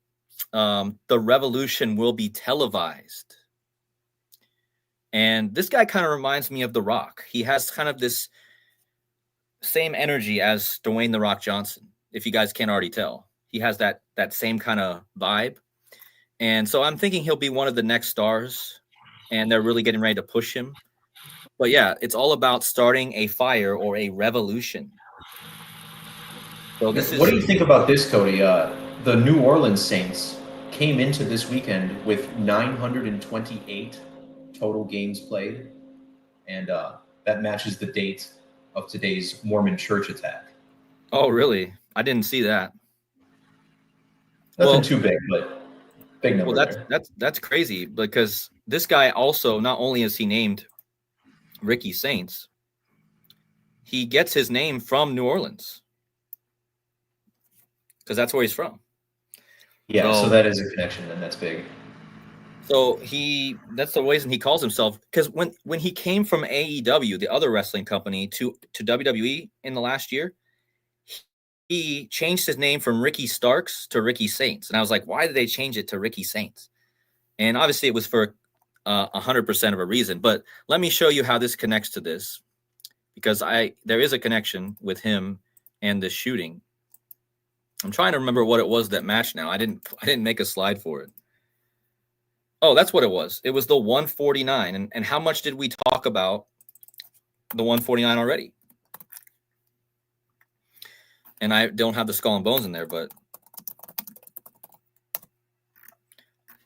the revolution will be televised. And this guy kind of reminds me of The Rock. He has kind of this same energy as Dwayne The Rock Johnson, if you guys can't already tell. He has that same kind of vibe. And so I'm thinking he'll be one of the next stars, and they're really getting ready to push him. But yeah, it's all about starting a fire or a revolution. So What do you think about this, Cody? The New Orleans Saints came into this weekend with 928 total games played, and that matches the date of today's Mormon Church attack. Oh, really? I didn't see that. Nothing too big, but big number. Well, that's crazy, because this guy also, not only is he named Ricky Saints, he gets his name from New Orleans, because that's where he's from. Yeah, so that is a connection, and that's big. So that's the reason he calls himself, because when he came from AEW, the other wrestling company, to WWE in the last year, he changed his name from Ricky Starks to Ricky Saints. And I was like, why did they change it to Ricky Saints? And obviously it was for 100% of a reason. But let me show you how this connects to this, because there is a connection with him and the shooting. I'm trying to remember what it was that matched now. I didn't make a slide for it. Oh, that's what it was. It was the 149. And how much did we talk about the 149 already? And I don't have the skull and bones in there, but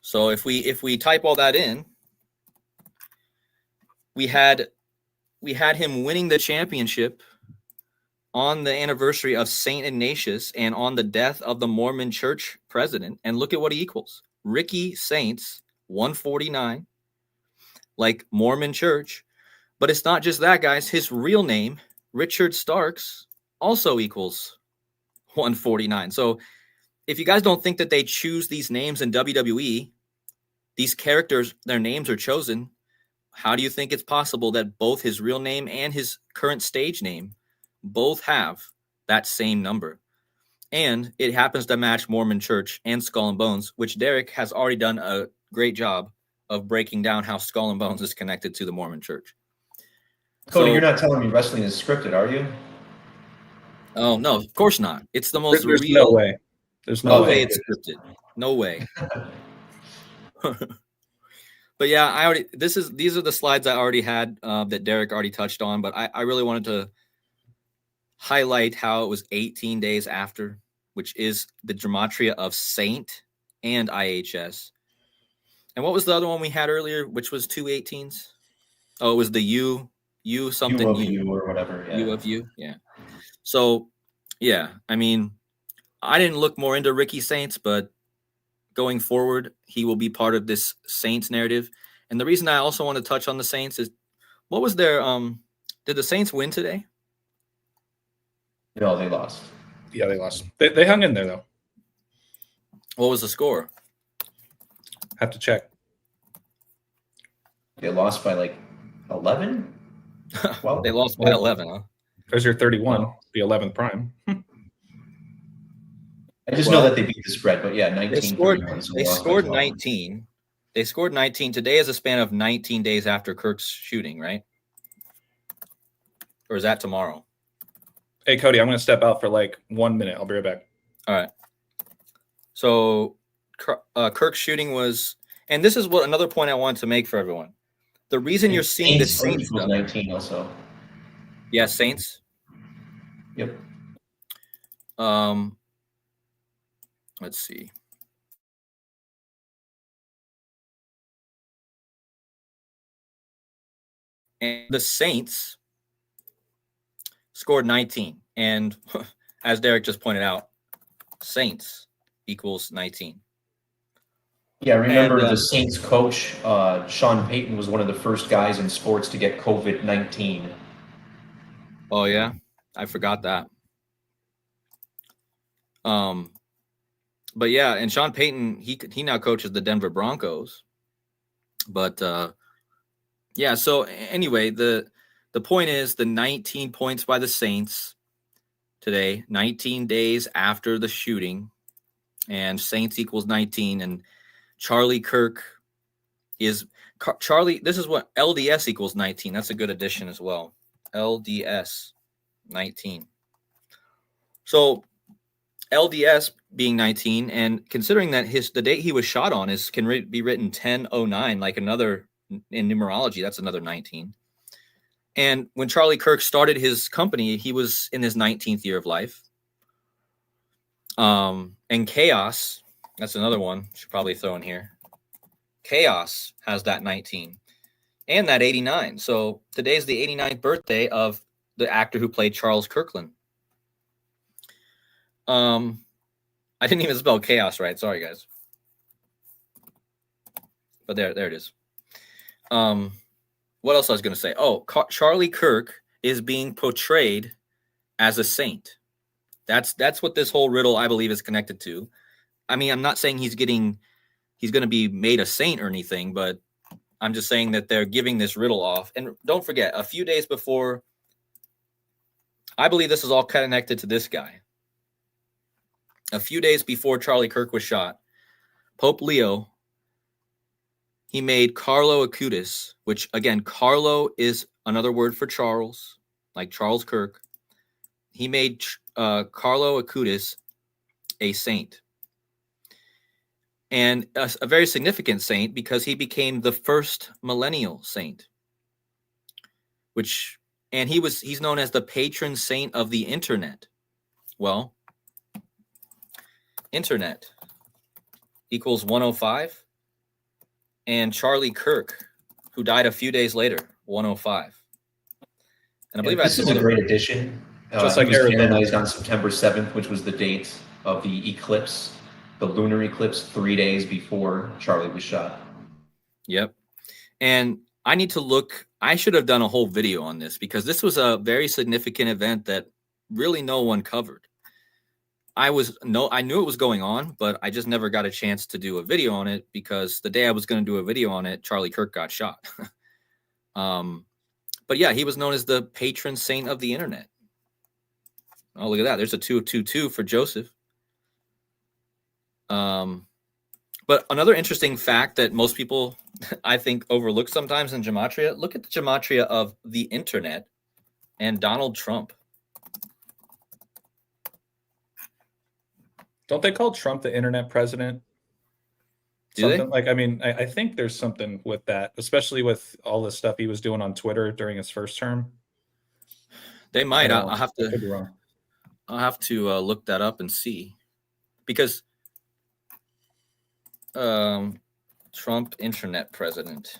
so if we type all that in, we had him winning the championship on the anniversary of Saint Ignatius and on the death of the Mormon Church president. And look at what he equals. Ricky Saints, 149, like Mormon Church. But it's not just that, guys. His real name, Richard Starks, also equals 149. So if you guys don't think that they choose these names in WWE, these characters, their names are chosen, how do you think it's possible that both his real name and his current stage name both have that same number? And it happens to match Mormon Church and Skull and Bones, which Derek has already done a great job of breaking down how Skull and Bones is connected to the Mormon Church. Cody, you're not telling me wrestling is scripted, are you? Oh, no, of course not. It's the most There's real. No way. There's no way it's scripted. No way. But yeah, these are the slides I already had that Derek already touched on, but I really wanted to highlight how it was 18 days after, which is the Gematria of Saint and IHS. And what was the other one we had earlier, which was 2 18s? Oh, it was the U something U or whatever. Yeah. U of U. Yeah. So, yeah, I mean, I didn't look more into Ricky Saints, but going forward, he will be part of this Saints narrative. And the reason I also want to touch on the Saints is, what was their did the Saints win today? No, they lost. Yeah, they lost. They hung in there, though. What was the score? Have to check. They lost by like 11? Well, they lost by 11, huh? There's your 31, the 11th prime. I just know that they beat the spread, but yeah, 19. They scored 19. They scored 19. Today is a span of 19 days after Kirk's shooting, right? Or is that tomorrow? Hey, Cody, I'm going to step out for like 1 minute. I'll be right back. All right. So Kirk's shooting was, and this is what another point I wanted to make for everyone. The reason you're seeing this Saints stuff. 19 also. Yeah, Saints. Yep. Let's see. And the Saints scored 19. And as Derek just pointed out, Saints equals 19. Yeah, I remember And the Saints coach, Sean Payton, was one of the first guys in sports to get COVID-19. oh yeah, I forgot that. But yeah, and Sean Payton, he now coaches the Denver Broncos. But yeah, so anyway, the point is the 19 points by the Saints today, 19 days after the shooting, and Saints equals 19, and Charlie Kirk is Charlie. This is what LDS equals 19. That's a good addition as well. LDS 19. So LDS being 19, and considering that the date he was shot on can be written 1009, like another in numerology, that's another 19. And when Charlie Kirk started his company, he was in his 19th year of life. And chaos, that's another one should probably throw in here. Chaos has that 19 and that 89. So today's the 89th birthday of the actor who played Charles Kirkland. I didn't even spell chaos right. Sorry, guys. But there it is. What else I was going to say? Oh, Charlie Kirk is being portrayed as a saint. That's what this whole riddle, I believe, is connected to. I mean, I'm not saying he's going to be made a saint or anything, but I'm just saying that they're giving this riddle off. And don't forget, a few days before, I believe this is all connected to this guy. A few days before Charlie Kirk was shot, Pope Leo, he made Carlo Acutis, which, again, Carlo is another word for Charles, like Charles Kirk. He made Carlo Acutis a saint. And a very significant saint because he became the first millennial saint, and he's known as the patron saint of the internet. Well, internet equals 105, and Charlie Kirk, who died a few days later, 105. And I believe this is a great addition. Just he like was Arizona. canonized on September 7th, which was the date of the eclipse, the lunar eclipse, 3 days before Charlie was shot. Yep. And I should have done a whole video on this because this was a very significant event that really no one covered. I knew it was going on, but I just never got a chance to do a video on it because the day I was going to do a video on it, Charlie Kirk got shot. But yeah, he was known as the patron saint of the internet. Oh, look at that. There's a 222 for Joseph. But another interesting fact that most people, I think, overlook sometimes in Gematria, look at the Gematria of the internet and Donald Trump. Don't they call Trump the internet president? Do something like, I mean, I think there's something with that, especially with all the stuff he was doing on Twitter during his first term. They might. I'll have I could be wrong. I'll have to look that up and see, because Trump internet president.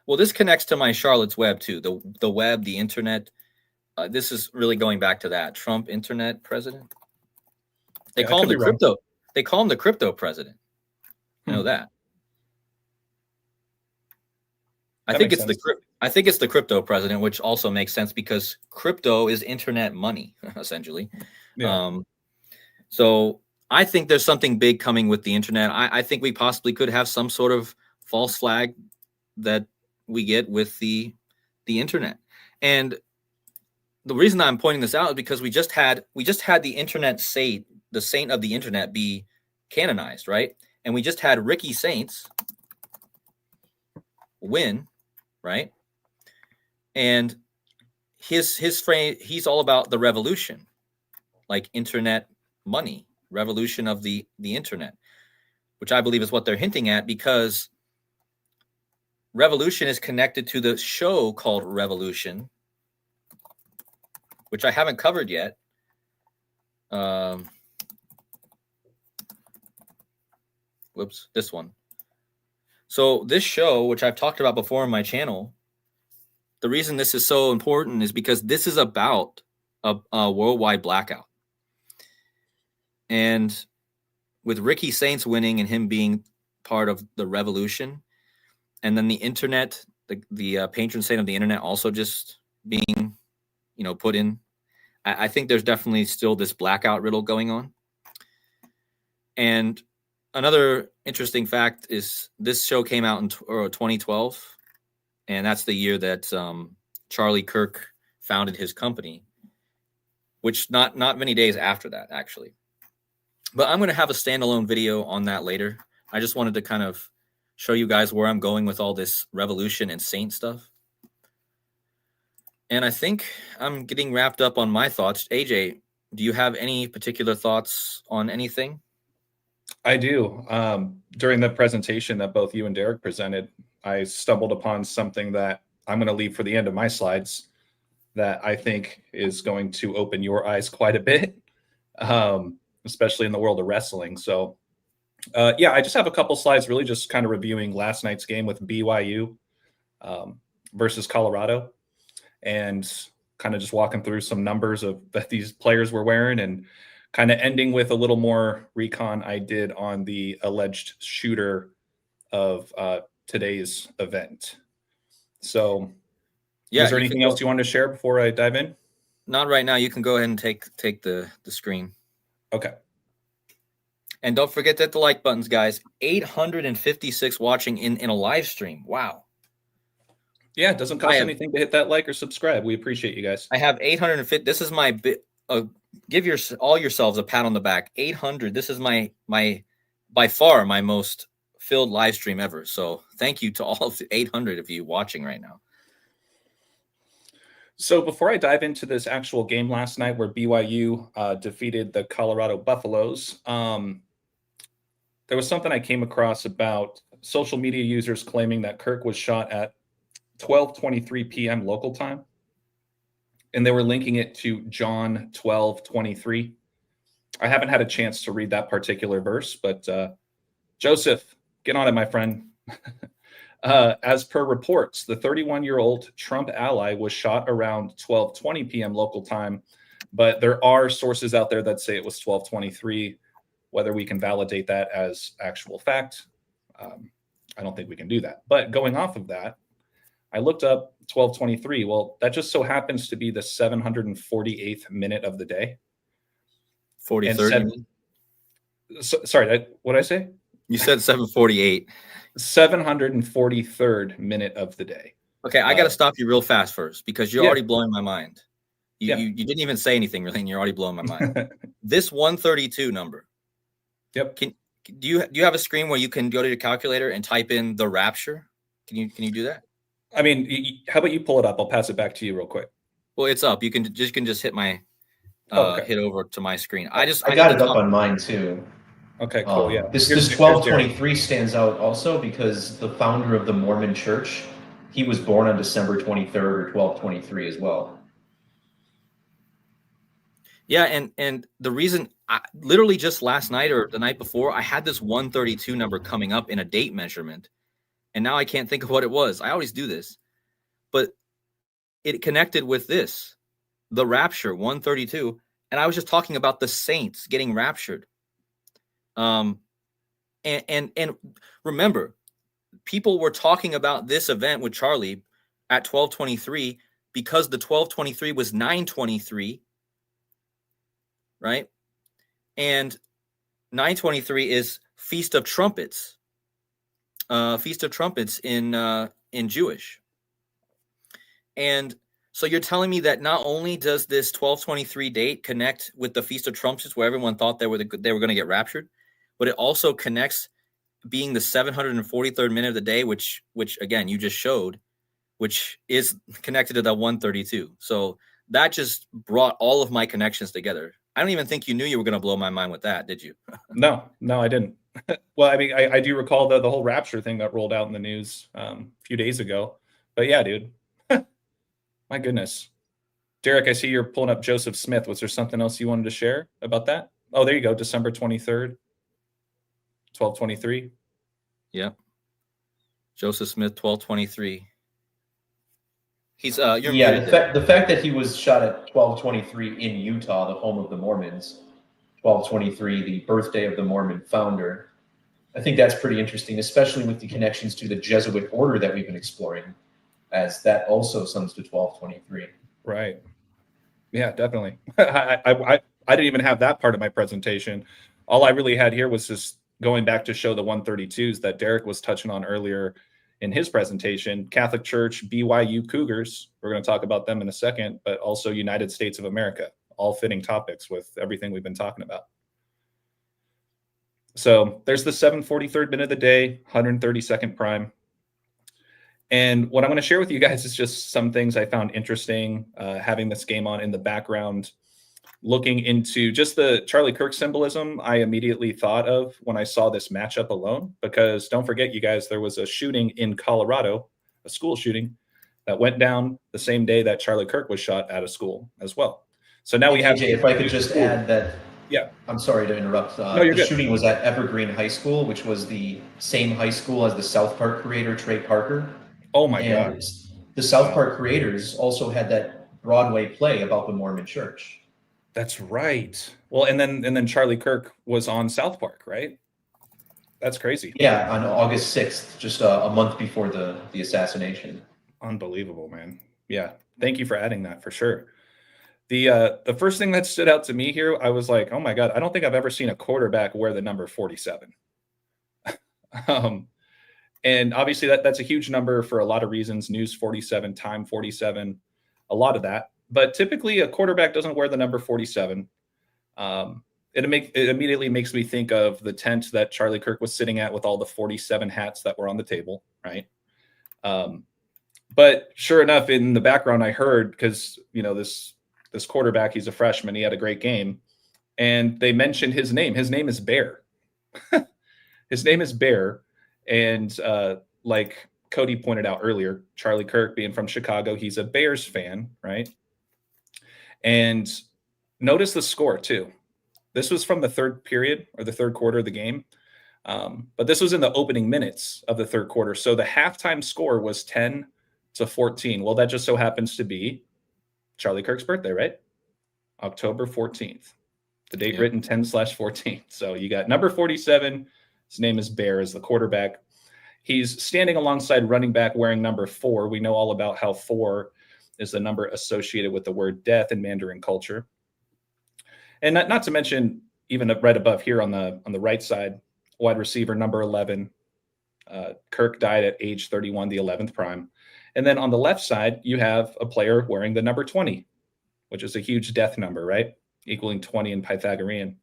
Well, this connects to my Charlotte's Web too. The web, the internet. This is really going back to that Trump internet president. They call him the crypto. Wrong. They call him the crypto president. I know that. I think it's the crypto president, which also makes sense because crypto is internet money, essentially. Yeah. So I think there's something big coming with the internet. I think we possibly could have some sort of false flag that we get with the internet. And the reason I'm pointing this out is because we just had the internet saint, the saint of the internet, be canonized, right? And we just had Ricky Saints win, right? And his frame, he's all about the revolution, like internet money, revolution of the internet, which I believe is what they're hinting at, because revolution is connected to the show called Revolution, which I haven't covered yet. Whoops, this one. So this show, which I've talked about before on my channel, the reason this is so important is because this is about a worldwide blackout. And with Ricky Saints winning and him being part of the revolution, and then the internet, the patron saint of the internet, also just being, put in. I think there's definitely still this blackout riddle going on. And another interesting fact is this show came out in 2012, and that's the year that Charlie Kirk founded his company, which not many days after that, actually. But I'm going to have a standalone video on that later. I just wanted to kind of show you guys where I'm going with all this revolution and saint stuff. And I think I'm getting wrapped up on my thoughts. AJ, do you have any particular thoughts on anything? I do. During the presentation that both you and Derek presented, I stumbled upon something that I'm going to leave for the end of my slides that I think is going to open your eyes quite a bit, especially in the world of wrestling. So, yeah, I just have a couple slides really just kind of reviewing last night's game with BYU versus Colorado, and kind of just walking through some numbers that these players were wearing, and kind of ending with a little more recon I did on the alleged shooter of today's event. So, yeah, is there anything else you wanted to share before I dive in? Not right now. You can go ahead and take the screen. Okay. And don't forget that the like buttons, guys. 856 watching in a live stream. Wow. Yeah, it doesn't cost anything to hit that like or subscribe. We appreciate you guys. I have 850. This is my give all yourselves a pat on the back. 800. This is my by far my most filled live stream ever. So thank you to all of the 800 of you watching right now. So before I dive into this actual game last night where BYU defeated the Colorado Buffaloes, there was something I came across about social media users claiming that Kirk was shot at 12:23 p.m. local time, and they were linking it to John 12:23. I haven't had a chance to read that particular verse, but Joseph, get on it, my friend. As per reports, the 31-year-old Trump ally was shot around 12:20 p.m. local time, but there are sources out there that say it was 12:23. Whether we can validate that as actual fact, I don't think we can do that. But going off of that, I looked up 12:23. Well, that just so happens to be the 748th minute of the day. 43rd. Sorry, what did I say? You said 748. 743rd minute of the day. Okay, I got to stop you real fast first because you're already blowing my mind. You didn't even say anything really, and you're already blowing my mind. This 132 number. Yep. Do you have a screen where you can go to your calculator and type in the rapture? Can you do that? I mean, how about you pull it up? I'll pass it back to you real quick. Well, it's up. You can just hit my hit over to my screen. I got it up on mine too. Okay, cool. Yeah. This 1223 stands out also because the founder of the Mormon Church, he was born on December 23rd or 1223 as well. Yeah, and the reason, literally just last night or the night before, I had this 132 number coming up in a date measurement, and now I can't think of what it was. I always do this, but it connected with this, the rapture, 132, and I was just talking about the saints getting raptured. And remember, people were talking about this event with Charlie at 12:23 because the 12:23 was 9:23. Right? And 9:23 is Feast of Trumpets. Feast of Trumpets in Jewish. And so you're telling me that not only does this 12:23 date connect with the Feast of Trumpets where everyone thought they were going to get raptured, but it also connects being the 743rd minute of the day, which again you just showed, which is connected to that 132. So that just brought all of my connections together. I don't even think you knew you were going to blow my mind with that, did you? No, I didn't. Well, I mean, I do recall the whole rapture thing that rolled out in the news a few days ago. But yeah, dude, my goodness. Derek, I see you're pulling up Joseph Smith. Was there something else you wanted to share about that? Oh, there you go. December 23rd, 12:23. Yep. Joseph Smith, 12:23. He's the fact that he was shot at 12:23 in Utah, the home of the Mormons, 1223, the birthday of the Mormon founder. I think that's pretty interesting, especially with the connections to the Jesuit order that we've been exploring, as that also sums to 1223. Right. Yeah, definitely. I didn't even have that part of my presentation. All I really had here was just going back to show the 132s that Derek was touching on earlier in his presentation. Catholic Church, BYU Cougars, we're going to talk about them in a second, but also United States of America, all fitting topics with everything we've been talking about. So there's the 743rd minute of the day, 132nd prime. And what I'm going to share with you guys is just some things I found interesting, having this game on in the background, looking into just the Charlie Kirk symbolism I immediately thought of when I saw this matchup alone, because don't forget, you guys, there was a shooting in Colorado, a school shooting that went down the same day that Charlie Kirk was shot at a school as well. So now we have... AJ, if I could just add that, yeah, I'm sorry to interrupt. No, you're the good. Shooting was at Evergreen High School, which was the same high school as the South Park creator, Trey Parker. Oh my God. The South Park creators also had that Broadway play about the Mormon Church. That's right. Well, and then Charlie Kirk was on South Park, right? That's crazy. Yeah, on August 6th, just a month before the assassination. Unbelievable, man. Yeah. Thank you for adding that, for sure. The first thing that stood out to me here, I was like, oh my God, I don't think I've ever seen a quarterback wear the number 47. And obviously that's a huge number for a lot of reasons. News 47, time 47, a lot of that. But typically a quarterback doesn't wear the number 47. It immediately makes me think of the tent that Charlie Kirk was sitting at with all the 47 hats that were on the table, right? But sure enough, in the background, I heard, because this quarterback, he's a freshman, he had a great game, and they mentioned his name. His name is Bear. His name is Bear. And like Cody pointed out earlier, Charlie Kirk being from Chicago, he's a Bears fan, right? And notice the score too. This was from the third period or the third quarter of the game. But this was in the opening minutes of the third quarter. So the halftime score was 10-14. Well, that just so happens to be Charlie Kirk's birthday, right? October 14th. The date written 10/14. So you got number 47. His name is Bear, as the quarterback. He's standing alongside running back wearing number 4. We know all about how 4 is the number associated with the word death in Mandarin culture. And not to mention, even right above here on the right side, wide receiver number 11. Kirk died at age 31, the 11th prime. And then on the left side, you have a player wearing the number 20, which is a huge death number, right? Equaling 20 in Pythagorean.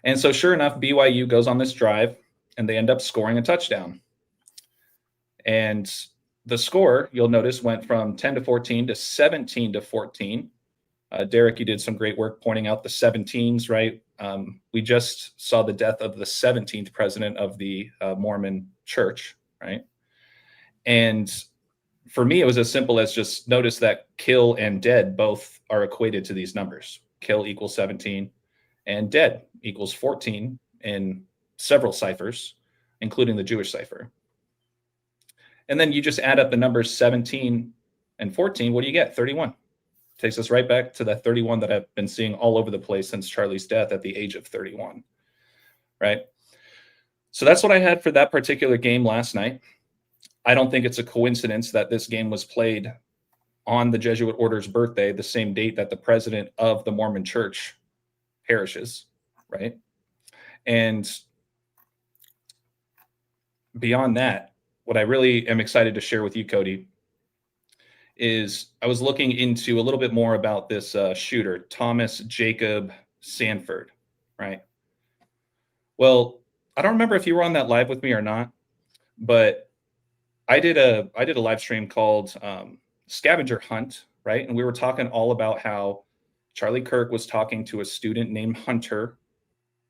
And so sure enough, BYU goes on this drive and they end up scoring a touchdown. And the score, you'll notice, went from 10-14 to 17-14. Derek, you did some great work pointing out the 17s, right? We just saw the death of the 17th president of the Mormon Church, right? And for me, it was as simple as just notice that kill and dead both are equated to these numbers. Kill equals 17 and dead equals 14 in several ciphers, including the Jewish cipher. And then you just add up the numbers 17 and 14. What do you get? 31. Takes us right back to that 31 that I've been seeing all over the place since Charlie's death at the age of 31, right? So that's what I had for that particular game last night. I don't think it's a coincidence that this game was played on the Jesuit order's birthday, the same date that the president of the Mormon Church perishes, right? And beyond that, what I really am excited to share with you, Cody, is I was looking into a little bit more about this shooter, Thomas Jacob Sanford, right? Well, I don't remember if you were on that live with me or not, but I did a live stream called Scavenger Hunt, right? And we were talking all about how Charlie Kirk was talking to a student named Hunter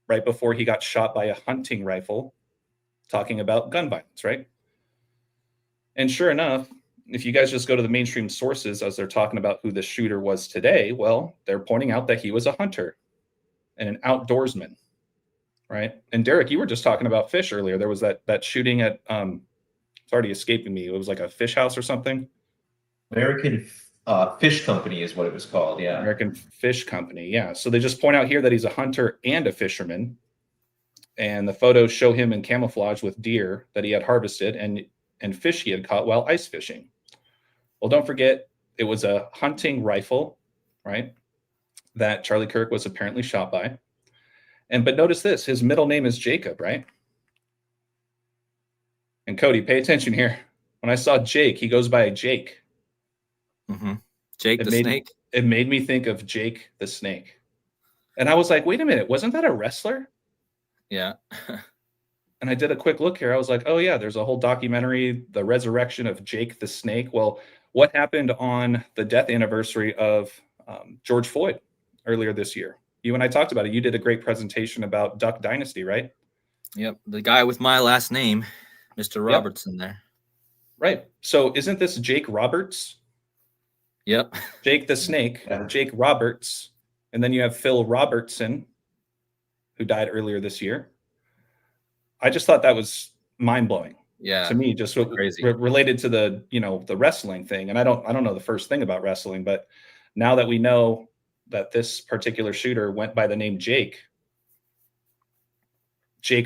right before he got shot by a hunting rifle, talking about gun violence, right? And sure enough, if you guys just go to the mainstream sources as they're talking about who the shooter was today, well, they're pointing out that he was a hunter and an outdoorsman, right? And Derek, you were just talking about fish earlier. There was that shooting at, it's already escaping me. It was like a fish house or something. American Fish Company is what it was called. Yeah. American Fish Company. Yeah. So they just point out here that he's a hunter and a fisherman. And the photos show him in camouflage with deer that he had harvested and fish he had caught while ice fishing. Well, don't forget, it was a hunting rifle, right, that Charlie Kirk was apparently shot by. But notice this, his middle name is Jacob, right? And Cody, pay attention here. When I saw Jake, he goes by Jake. Mm-hmm. Jake the Snake? It made me think of Jake the Snake. And I was like, wait a minute, wasn't that a wrestler? Yeah. And I did a quick look here. I was like, oh, yeah, there's a whole documentary, The Resurrection of Jake the Snake. Well, what happened on the death anniversary of George Floyd earlier this year? You and I talked about it. You did a great presentation about Duck Dynasty, right? Yep. The guy with my last name, Mr. Robertson there. Right. So isn't this Jake Roberts? Yep. Jake the Snake, Jake Roberts. And then you have Phil Robertson, who died earlier this year. I just thought that was mind-blowing. Yeah. To me, just related to the wrestling thing. And I don't know the first thing about wrestling, but now that we know that this particular shooter went by the name Jake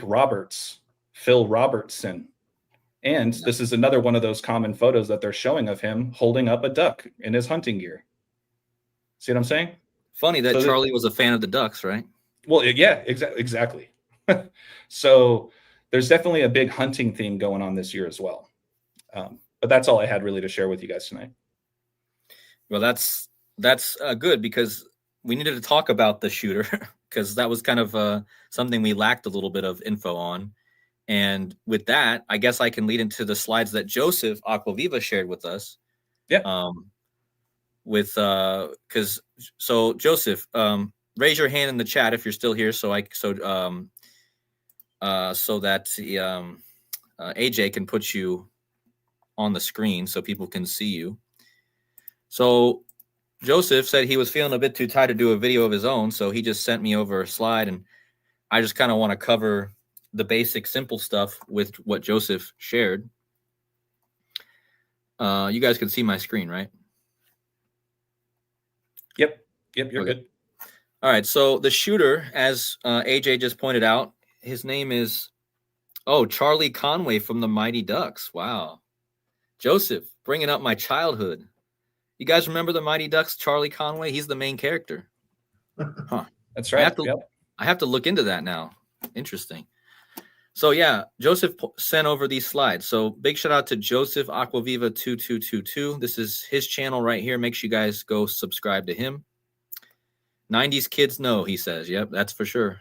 Roberts, Phil Robertson. And this is another one of those common photos that they're showing of him holding up a duck in his hunting gear. See what I'm saying? Funny that Charlie was a fan of the ducks, right? Well, yeah, exactly. So there's definitely a big hunting theme going on this year as well. But that's all I had really to share with you guys tonight. Well, that's good, because we needed to talk about the shooter, because that was kind of something we lacked a little bit of info on. And with that, I guess I can lead into the slides that Joseph Aquaviva shared with us. Yeah. So Joseph, raise your hand in the chat if you're still here, so that AJ can put you on the screen so people can see you. So Joseph said he was feeling a bit too tired to do a video of his own, so he just sent me over a slide, and I just kind of want to cover the basic, simple stuff with what Joseph shared. You guys can see my screen, right? Yep, you're good. All right, so the shooter, as AJ just pointed out, his name is, Charlie Conway from the Mighty Ducks. Wow. Joseph, bringing up my childhood. You guys remember the Mighty Ducks, Charlie Conway? He's the main character. Huh. That's right. I have to look into that now. Interesting. So yeah, Joseph sent over these slides. So big shout out to Joseph Aquaviva 2222. This is his channel right here. Make sure you guys go subscribe to him. 90s kids know, he says. Yep, that's for sure.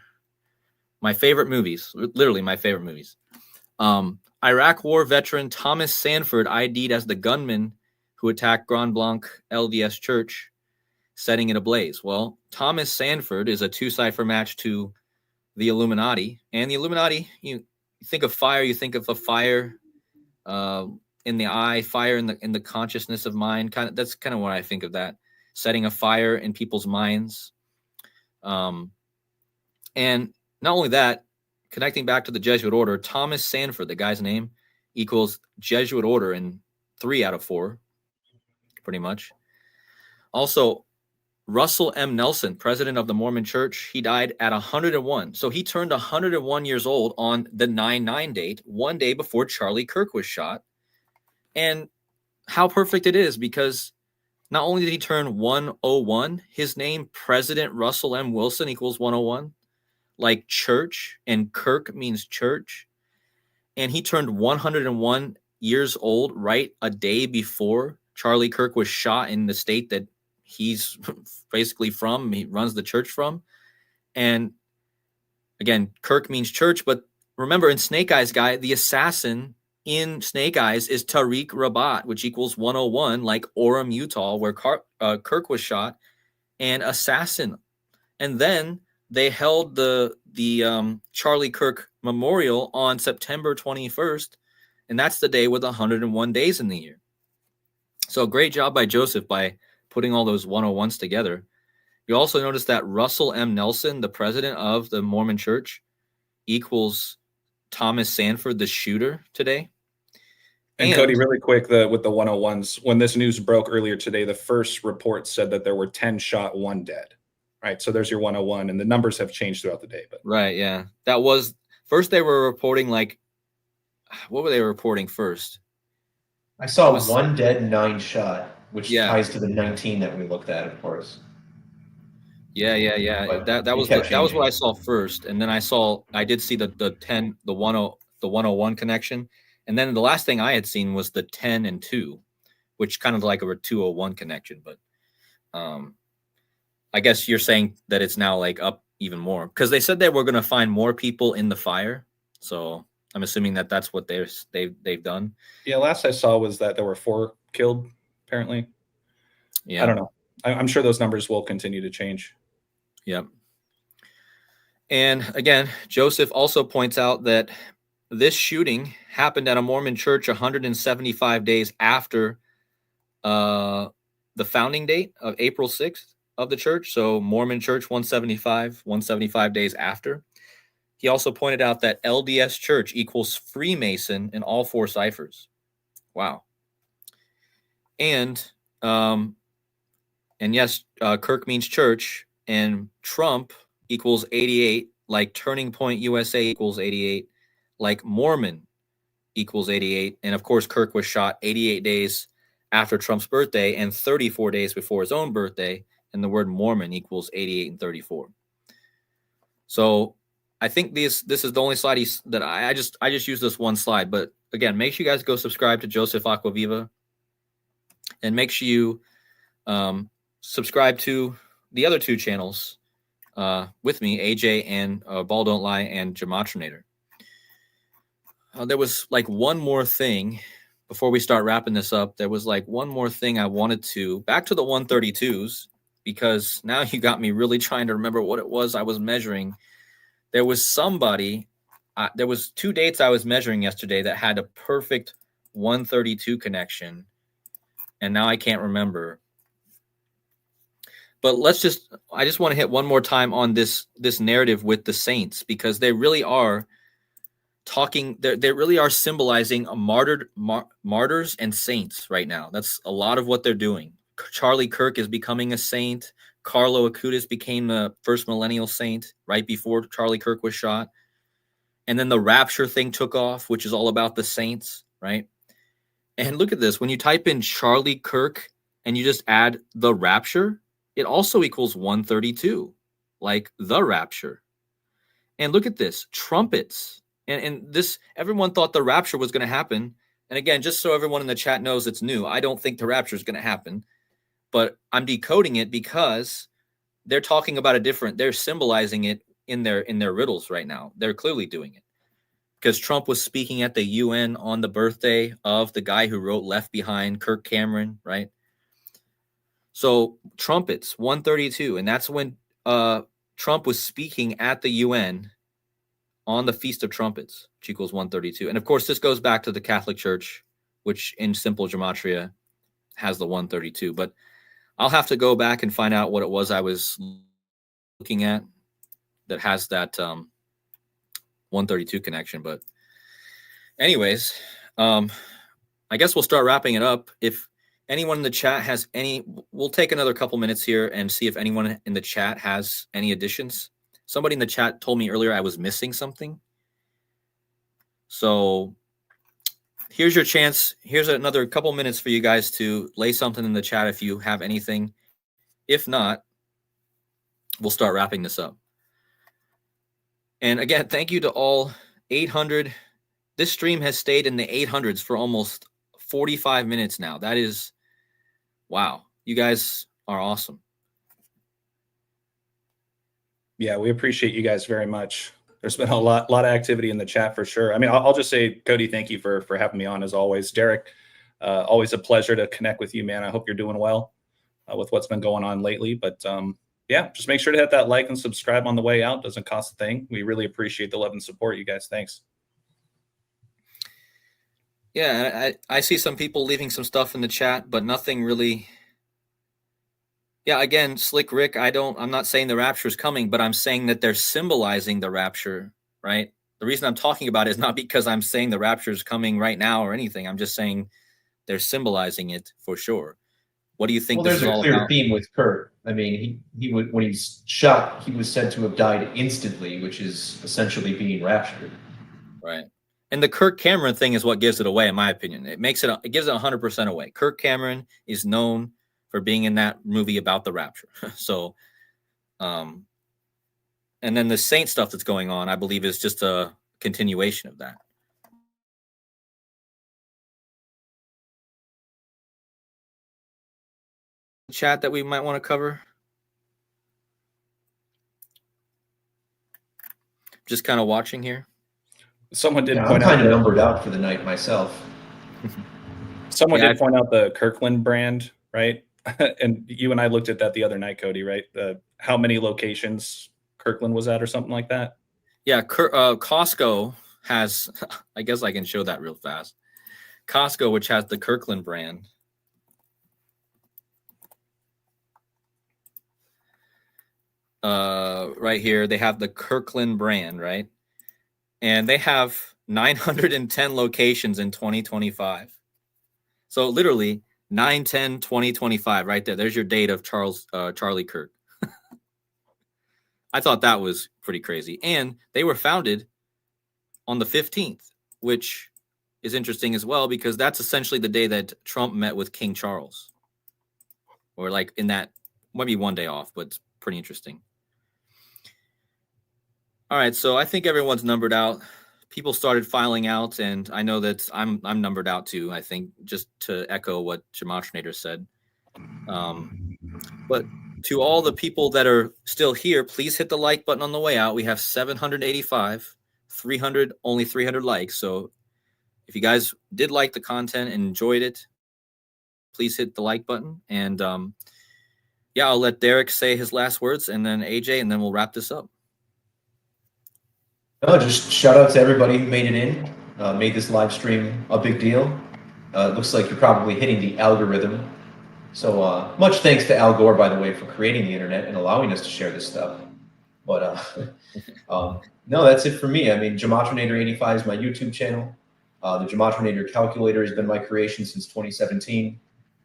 My favorite movies, literally my favorite movies. Iraq War veteran Thomas Sanford ID'd as the gunman who attacked Grand Blanc LDS Church, setting it ablaze. Well, Thomas Sanford is a 2-cipher match to the Illuminati. And the Illuminati, you think of fire, you think of a fire in the eye, fire in the consciousness of mind. That's kind of what I think of that, setting a fire in people's minds. And not only that, connecting back to the Jesuit order, Thomas Sanford, the guy's name, equals Jesuit order in 3 out of 4, pretty much. Also, Russell M. Nelson, president of the Mormon Church, he died at 101. So he turned 101 years old on the 9/9 date, one day before Charlie Kirk was shot. And how perfect it is, because not only did he turn 101, his name, President Russell M. Wilson, equals 101, like church, and Kirk means church. And he turned 101 years old right a day before Charlie Kirk was shot in the state that he's basically from, he runs the church from. And again, Kirk means church, but remember, in Snake Eyes guy, the assassin in Snake Eyes is Tariq Rabat, which equals 101, like Orem, Utah, where Kirk was shot, and assassin. And then they held the Charlie Kirk memorial on September 21st, and that's the day with 101 days in the year. So great job by Joseph by putting all those 101s together. You also notice that Russell M. Nelson, the president of the Mormon Church, equals Thomas Sanford, the shooter today. And Cody, really quick, with the 101s, when this news broke earlier today, the first report said that there were 10 shot, 1 dead. Right. So there's your 101, and the numbers have changed throughout the day. But right, yeah. That was first they were reporting like, what were they reporting first? I saw 1 dead, 9 shot, which Yeah. ties to the 19 that we looked at, of course. Yeah. But That was what I saw first, and then I did see the 10, the 101 connection, and then the last thing I had seen was the 10 and 2, which kind of like a 201 connection. But I guess you're saying that it's now like up even more because they said they were going to find more people in the fire. So I'm assuming that that's what they've done. Yeah, last I saw was that there were 4 killed, apparently. Yeah, I don't know. I'm sure those numbers will continue to change. Yep. And again, Joseph also points out that this shooting happened at a Mormon church 175 days after the founding date of April 6th of the church. So Mormon Church 175 days after. He also pointed out that LDS Church equals Freemason in all 4 ciphers. Wow. And yes, Kirk means church, and Trump equals 88, like Turning Point USA equals 88, like Mormon equals 88. And of course, Kirk was shot 88 days after Trump's birthday and 34 days before his own birthday. And the word Mormon equals 88 and 34. So I think this is the only slide that I just use this one slide. But again, make sure you guys go subscribe to Joseph Aquaviva, and make sure you subscribe to the other 2 channels with me, AJ and BalllDontLie and Gematria. There was like one more thing before we start wrapping this up. There was like one more thing I wanted to back to the 132s, because now you got me really trying to remember what it was I was measuring. There was somebody, there was 2 dates I was measuring yesterday that had a perfect 132 connection, and now I can't remember. But I just want to hit one more time on this narrative with the saints, because they really are talking, they really are symbolizing a martyrs and saints right now. That's a lot of what they're doing. Charlie Kirk is becoming a saint. Carlo Acutis became the first millennial saint right before Charlie Kirk was shot. And then the rapture thing took off, which is all about the saints, right? And look at this. When you type in Charlie Kirk and you just add the rapture, it also equals 132, like the rapture. And look at this, trumpets. And this, everyone thought the rapture was going to happen. And again, just so everyone in the chat knows it's new, I don't think the rapture is going to happen. But I'm decoding it because they're talking about they're symbolizing it in their riddles right now. They're clearly doing it. Because Trump was speaking at the UN on the birthday of the guy who wrote Left Behind, Kirk Cameron, right? So trumpets, 132. And that's when Trump was speaking at the UN on the Feast of Trumpets, which equals 132. And of course, this goes back to the Catholic Church, which in simple gematria has the 132. But I'll have to go back and find out what it was I was looking at that has that 132 connection. But anyways, I guess we'll start wrapping it up. If anyone in the chat has we'll take another couple minutes here and see if anyone in the chat has any additions. Somebody in the chat told me earlier I was missing something. So here's your chance. Here's another couple minutes for you guys to lay something in the chat if you have anything. If not, we'll start wrapping this up. And again, thank you to all 800. This stream has stayed in the 800s for almost 45 minutes now. That is, wow. You guys are awesome. Yeah, we appreciate you guys very much. There's been a lot of activity in the chat for sure. I mean, I'll just say, Cody, thank you for having me on as always. Derek, always a pleasure to connect with you, man. I hope you're doing well with what's been going on lately. But yeah, just make sure to hit that like and subscribe on the way out. Doesn't cost a thing. We really appreciate the love and support, you guys. Thanks. Yeah, I see some people leaving some stuff in the chat, but nothing really. Yeah, again, Slick Rick, I'm not saying the rapture is coming, but I'm saying that they're symbolizing the rapture, right? the reason I'm talking about it is not because I'm saying the rapture is coming right now or anything. I'm just saying they're symbolizing it for sure. What do you think this is all about? There's a clear theme with Kurt. I mean, he would, when he's shot, he was said to have died instantly, which is essentially being raptured. Right. And the Kirk Cameron thing is what gives it away, in my opinion. It gives it 100% away. Kirk Cameron is known for being in that movie about the rapture. So, and then the saint stuff that's going on, I believe, is just a continuation of that. Chat that we might want to cover. Just kind of watching here. Someone did point out. I'm kind of numbered out for the night myself. Someone did point out the Kirkland brand, right? And you and I looked at that the other night, Cody, right? How many locations Kirkland was at or something like that? Yeah, Costco has, I guess I can show that real fast. Costco, which has the Kirkland brand. Right here, they have the Kirkland brand, right? And they have 910 locations in 2025. So literally 9/10/2025 right there. There's your date of Charlie Kirk. I thought that was pretty crazy. And they were founded on the 15th, which is interesting as well, because that's essentially the day that Trump met with King Charles. Or like in that, maybe one day off, but it's pretty interesting. All right, so I think everyone's numbered out. People started filing out, and I know that I'm numbered out too, I think, just to echo what Gematria said. But to all the people that are still here, please hit the like button on the way out. We have 785, 300, only 300 likes. So if you guys did like the content and enjoyed it, please hit the like button. And yeah, I'll let Derek say his last words, and then AJ, and then we'll wrap this up. No, just shout out to everybody who made it in, made this live stream a big deal. It looks like you're probably hitting the algorithm. So much thanks to Al Gore, by the way, for creating the internet and allowing us to share this stuff. But no, that's it for me. I mean, Gematrinator85 is my YouTube channel. The Gematrinator calculator has been my creation since 2017.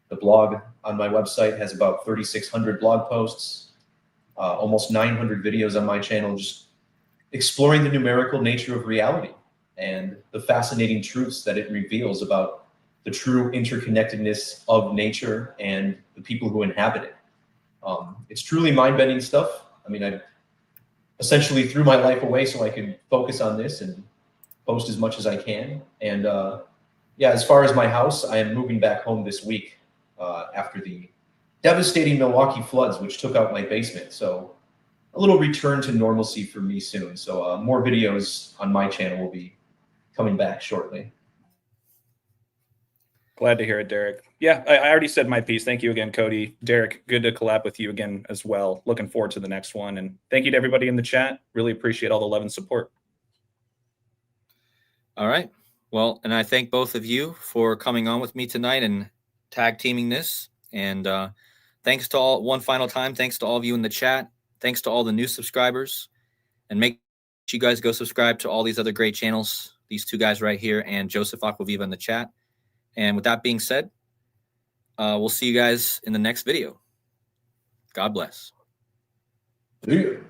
The blog on my website has about 3,600 blog posts, almost 900 videos on my channel, just exploring the numerical nature of reality and the fascinating truths that it reveals about the true interconnectedness of nature and the people who inhabit it. It's truly mind-bending stuff. I mean, I essentially threw my life away so I could focus on this and post as much as I can. And yeah, as far as my house, I am moving back home this week after the devastating Milwaukee floods, which took out my basement. So a little return to normalcy for me soon. So more videos on my channel will be coming back shortly. Glad to hear it, Derek. Yeah, I already said my piece. Thank you again, Cody. Derek, good to collab with you again as well. Looking forward to the next one. And thank you to everybody in the chat. Really appreciate all the love and support. All right. Well, and I thank both of you for coming on with me tonight and tag teaming this. And thanks to all, one final time, thanks to all of you in the chat. Thanks to all the new subscribers, and make sure you guys go subscribe to all these other great channels, these two guys right here and Joseph Aquaviva in the chat. And with that being said, we'll see you guys in the next video. God bless. See you.